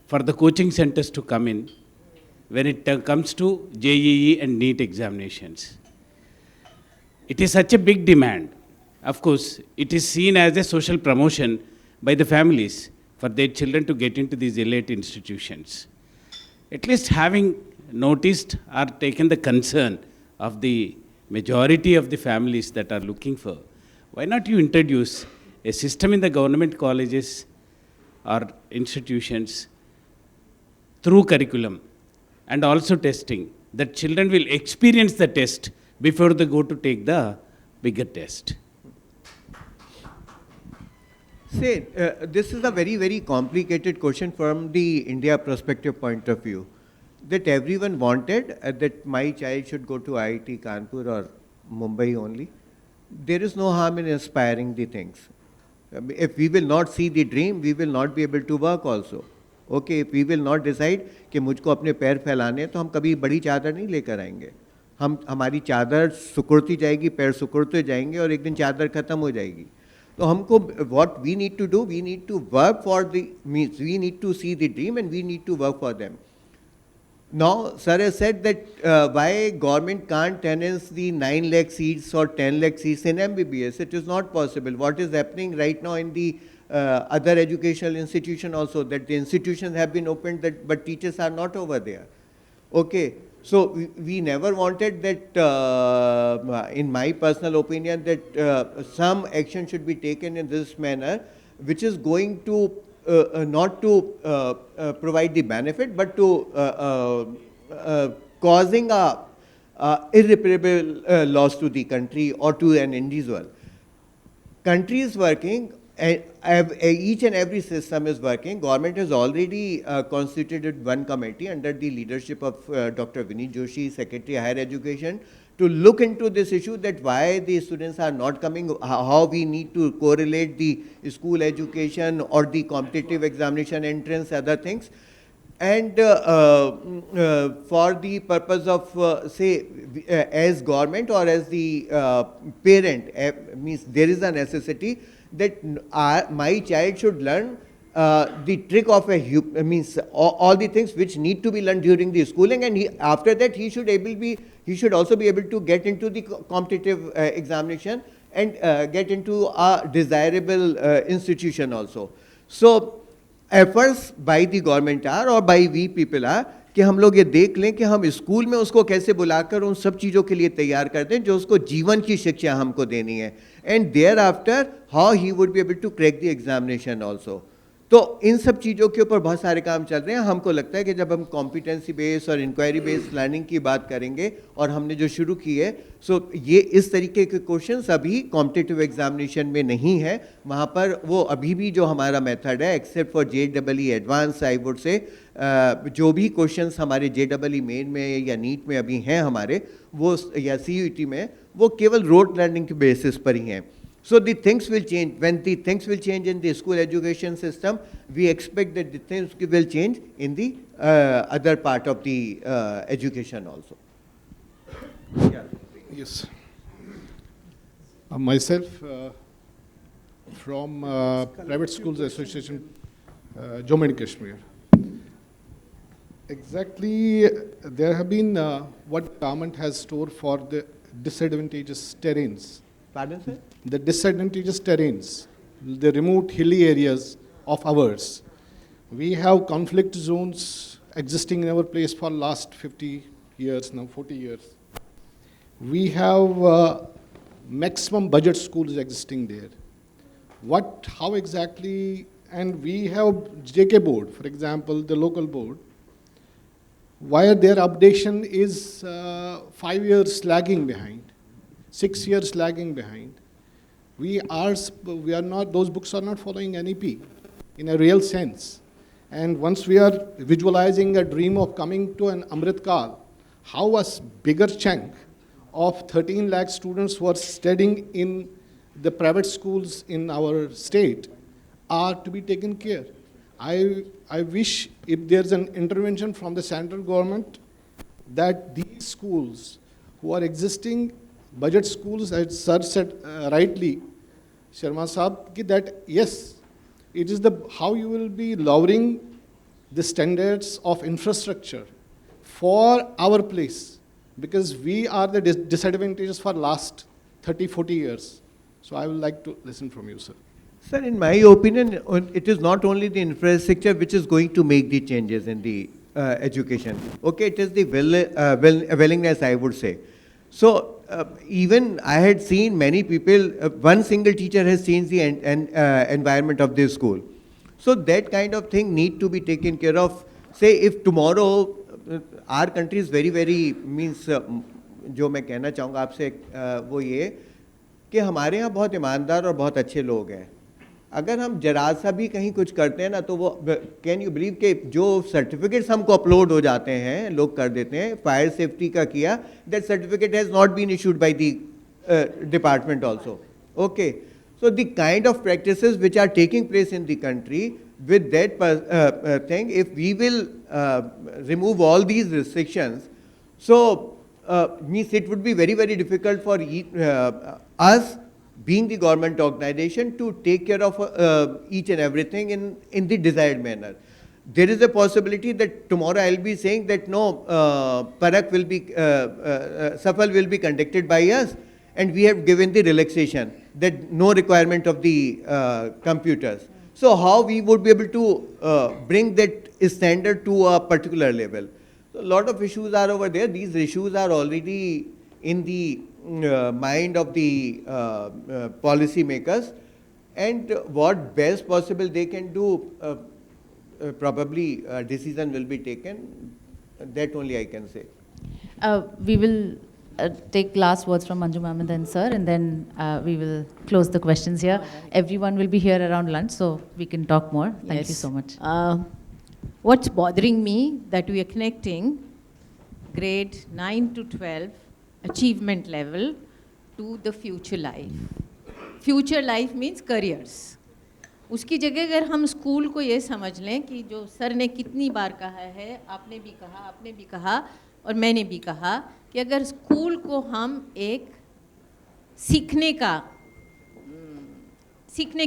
for the coaching centers to come in when it comes to JEE and NEET examinations. It is such a big demand. Of course, it is seen as a social promotion by the families for their children to get into these elite institutions. At least having noticed or taken the concern of the majority of the families that are looking for, why not you introduce a system in the government colleges or institutions through curriculum and also testing, that children will experience the test before they go to take the bigger test. Say, this is a very complicated question from the India perspective point of view. That everyone wanted that my child should go to IIT Kanpur or Mumbai only. There is no harm in inspiring the things. If we will not see the dream, we will not be able to work also. Okay, if we will not decide कि मुझको अपने पैर फैलाने, तो हम कभी बड़ी चादर नहीं लेकर आएंगे. हमारी चादर सुकुड़ती जाएगी, पैर सुकुड़ते जाएंगे और एक दिन चादर खत्म हो जाएगी. तो हमको what we need to do, we need to work for the means, we need to see the dream and we need to work for them. Now, sir has said that why government can't tenance the 9 lakh seats or 10 lakh seats in MBBS. It is not possible. What is happening right now in the other educational institution also, that the institutions have been opened, but teachers are not over there. Okay, so we never wanted that, in my personal opinion, that some action should be taken in this manner, which is going to not to provide the benefit, but to causing a irreparable loss to the country or to an individual. Country is working, each and every system is working. Government has already constituted one committee under the leadership of Dr. Vinit Joshi, Secretary Higher Education, to look into this issue, that why the students are not coming, how we need to correlate the school education or the competitive examination entrance, other things. And for the purpose of, say, as government or as the parent, means there is a necessity that my child should learn the trick of means all the things which need to be learned during the schooling, and after that he should also be able to get into the competitive examination and get into a desirable institution also. So efforts by the government are, or by we people are, कि हम लोग ये देख लें कि हम school में उसको कैसे बुलाकर उन सब चीज़ों के लिए तैयार कर दें जो उसको जीवन की शिक्षा हमको देनी है, and thereafter how he would be able to crack the examination also. तो इन सब चीज़ों के ऊपर बहुत सारे काम चल रहे हैं. हमको लगता है कि जब हम कॉम्पिटेंसी बेस्ड और इंक्वायरी बेस्ड लर्निंग की बात करेंगे, और हमने जो शुरू की है, सो ये इस तरीके के क्वेश्चंस अभी कॉम्पिटिटिव एग्जामिनेशन में नहीं है. वहाँ पर वो अभी भी जो हमारा मेथड है, except for JEE advance, I would से जो भी क्वेश्चंस हमारे JEE मेन में या नीट में अभी हैं हमारे, वो या CUET में, वो केवल रोट लर्निंग के बेसिस पर ही हैं. So the things will change. When the things will change in the school education system, we expect that the things will change in the other part of the education also. Yeah. Yes. Myself, from Private Schools Association, Jammu and Kashmir. Exactly, there have been what government has stored for the disadvantageous terrains. Pardon, sir? The disadvantageous terrains, the remote hilly areas of ours. We have conflict zones existing in our place for last 50 years, now 40 years. We have maximum budget schools existing there. How exactly, and we have JK board, for example, the local board, where their updation is 5 years lagging behind, 6 years lagging behind. We are not, those books are not following NEP in a real sense. And once we are visualizing a dream of coming to an Amrit Kal, how a bigger chunk of 13 lakh students who are studying in the private schools in our state are to be taken care. I wish if there's an intervention from the central government that these schools who are existing budget schools, as sir said rightly, Sharma Saab, that yes, it is how you will be lowering the standards of infrastructure for our place, because we are the disadvantages for last 30, 40 years. So I would like to listen from you, sir. Sir, in my opinion, it is not only the infrastructure which is going to make the changes in the education. Okay, it is the willingness, I would say. So even I had seen many people, one single teacher has changed the environment of this school. So that kind of thing need to be taken care of. Say if tomorrow our country is very, very, means जो मैं कहना चाहूँगा आपसे वो ये कि हमारे यहाँ बहुत ईमानदार और बहुत अच्छे लोग हैं. अगर हम जरा सा भी कहीं कुछ करते हैं ना, तो वो कैन यू बिलीव कि जो सर्टिफिकेट्स हमको अपलोड हो जाते हैं, लोग कर देते हैं, फायर सेफ्टी का किया, that certificate has not been issued by the department also. Okay, so the kind of practices which are taking place in the country, with that thing, if we will remove all these restrictions, so means it would be very, very difficult for us, being the government organization, to take care of each and everything in the desired manner. there is a possibility that tomorrow I'll be saying that no, Parak will be, Safal will be conducted by us, and we have given the relaxation that no requirement of the computers. So how we would be able to bring that standard to a particular level? So a lot of issues are over there. These issues are already in the mind of the policy makers, and what best possible they can do, probably a decision will be taken. That only I can say. We will take last words from Manju ma'am and then sir, and then we will close the questions here. Everyone will be here around lunch, so we can talk more. Thank you Yes. so much. What's bothering me that we are connecting grade 9 to 12 achievement level to the future life. Future life means careers. उसकी जगह अगर हम school को ये समझ लें कि जो सर ने कितनी बार कहा है, आपने भी कहा और मैंने भी कहा कि अगर स्कूल को हम एक सीखने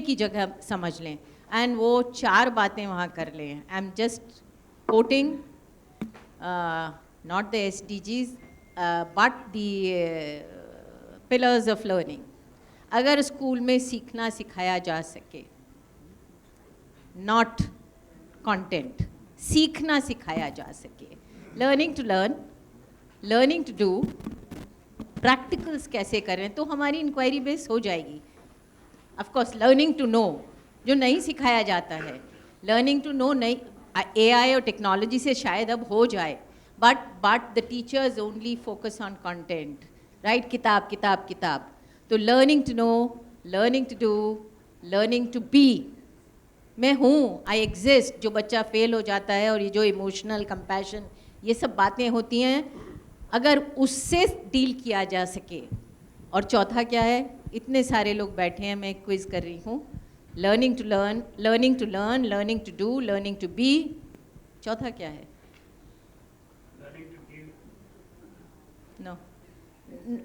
की जगह समझ लें एंड वो 4 बातें वहाँ कर लें. I am just coating not the SDGs, but the pillars of learning. अगर स्कूल में सीखना सिखाया जा सके, not content, सीखना सिखाया जा सके, learning to learn, learning to do, practicals कैसे करें तो हमारी इंक्वायरी बेस हो जाएगी. Of course, learning to know जो नहीं सिखाया जाता है, learning to know नहीं, AI और टेक्नोलॉजी से शायद अब हो जाए, but the teachers only focus on content, right? किताब. तो learning to know, learning to do, learning to be. मैं हूँ, I exist, जो बच्चा फेल हो जाता है और ये जो इमोशनल कंपैशन ये सब बातें होती हैं, अगर उससे डील किया जा सके. और चौथा क्या है, इतने सारे लोग बैठे हैं, मैं क्विज कर रही हूँ. Learning to learn, learning to do, learning to be. चौथा क्या है? No.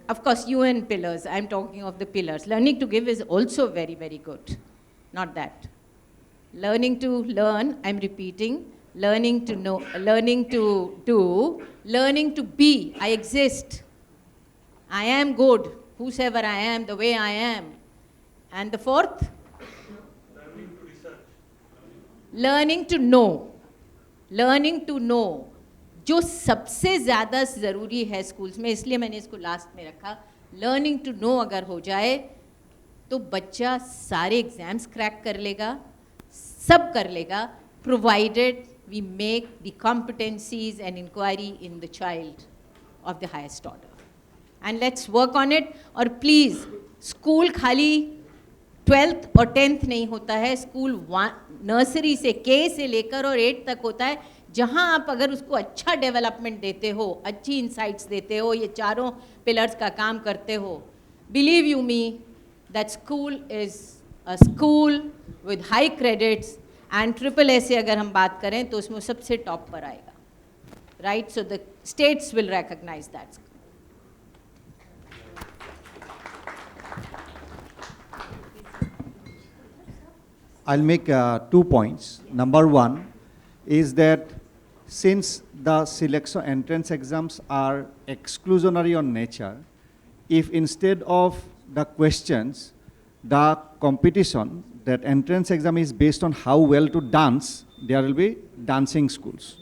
Of course, UN pillars. I'm talking of the pillars. Learning to give is also very, very good. Not that. Learning to learn, I'm repeating. Learning to know, learning to do, learning to be. I exist. I am good. Whosoever I am, the way I am. And the fourth? Learning to research. Learning to know. Learning to know. जो सबसे ज़्यादा ज़रूरी है schools में, इसलिए मैंने इसको last में रखा. लर्निंग टू नो अगर हो जाए तो बच्चा सारे एग्ज़ाम्स क्रैक कर लेगा, सब कर लेगा, provided we make the competencies and inquiry in the child of the highest order. And let's work on it. और प्लीज़, स्कूल खाली 12th और 10th नहीं होता है, स्कूल नर्सरी से K से लेकर और 8 तक होता है, जहाँ आप अगर उसको अच्छा डेवलपमेंट देते हो, अच्छी इंसाइट्स देते हो, ये चारों पिलर्स का काम करते हो, believe you me that school is a school with high credits. And AAA से अगर हम बात करें तो उसमें सबसे टॉप पर आएगा, right? So the states will recognise that. I'll make 2 points. Number one is that since the selection entrance exams are exclusionary on nature, if instead of the questions, the competition, that entrance exam is based on how well to dance, there will be dancing schools.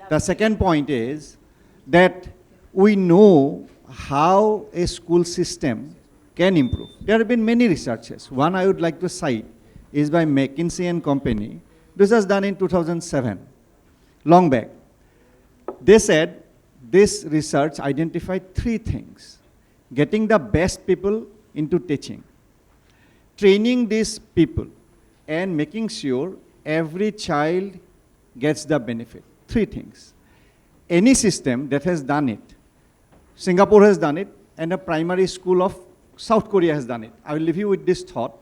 The second point is that we know how a school system can improve. There have been many researches. One I would like to cite is by McKinsey and Company. This was done in 2007, long back. They said this research identified 3 things: getting the best people into teaching, training these people, and making sure every child gets the benefit. 3 things. Any system that has done it, Singapore has done it, and a primary school of South Korea has done it. I will leave you with this thought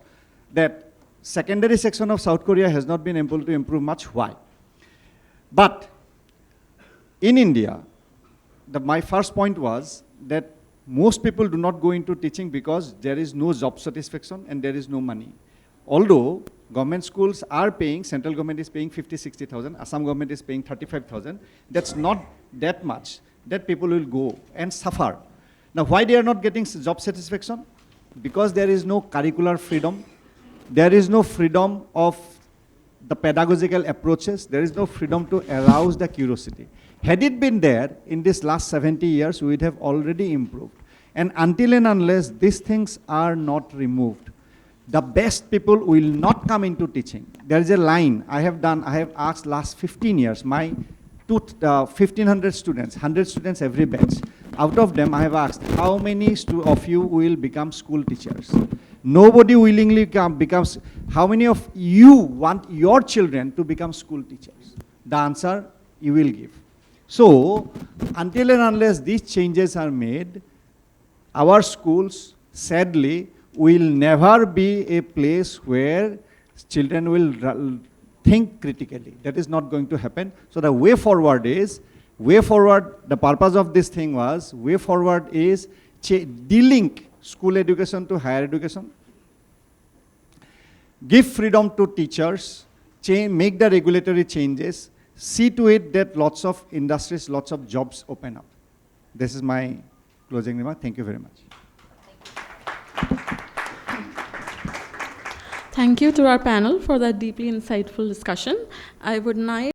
that secondary section of South Korea has not been able to improve much. Why? But in India, my first point was that most people do not go into teaching because there is no job satisfaction and there is no money. Although Government schools are paying, central government is paying 50, 60,000, Assam government is paying 35,000. That's not that much that people will go and suffer. Now, why they are not getting job satisfaction? Because there is no curricular freedom. There is no freedom of the pedagogical approaches. There is no freedom to arouse the curiosity. Had it been there in this last 70 years, we would have already improved. And until and unless these things are not removed, the best people will not come into teaching. There is a line I have asked last 15 years, my 1,500 students, 100 students every batch. Out of them, I have asked, how many of you will become school teachers? Nobody willingly becomes. How many of you want your children to become school teachers? The answer you will give. So, until and unless these changes are made, our schools, sadly, will never be a place where children will think critically. That is not going to happen. So the way forward, the purpose of this thing was, way forward is delink school education to higher education, give freedom to teachers, make the regulatory changes, see to it that lots of industries, lots of jobs open up. This is my closing remark. Thank you very much. Thank you to our panel for that deeply insightful discussion. I would now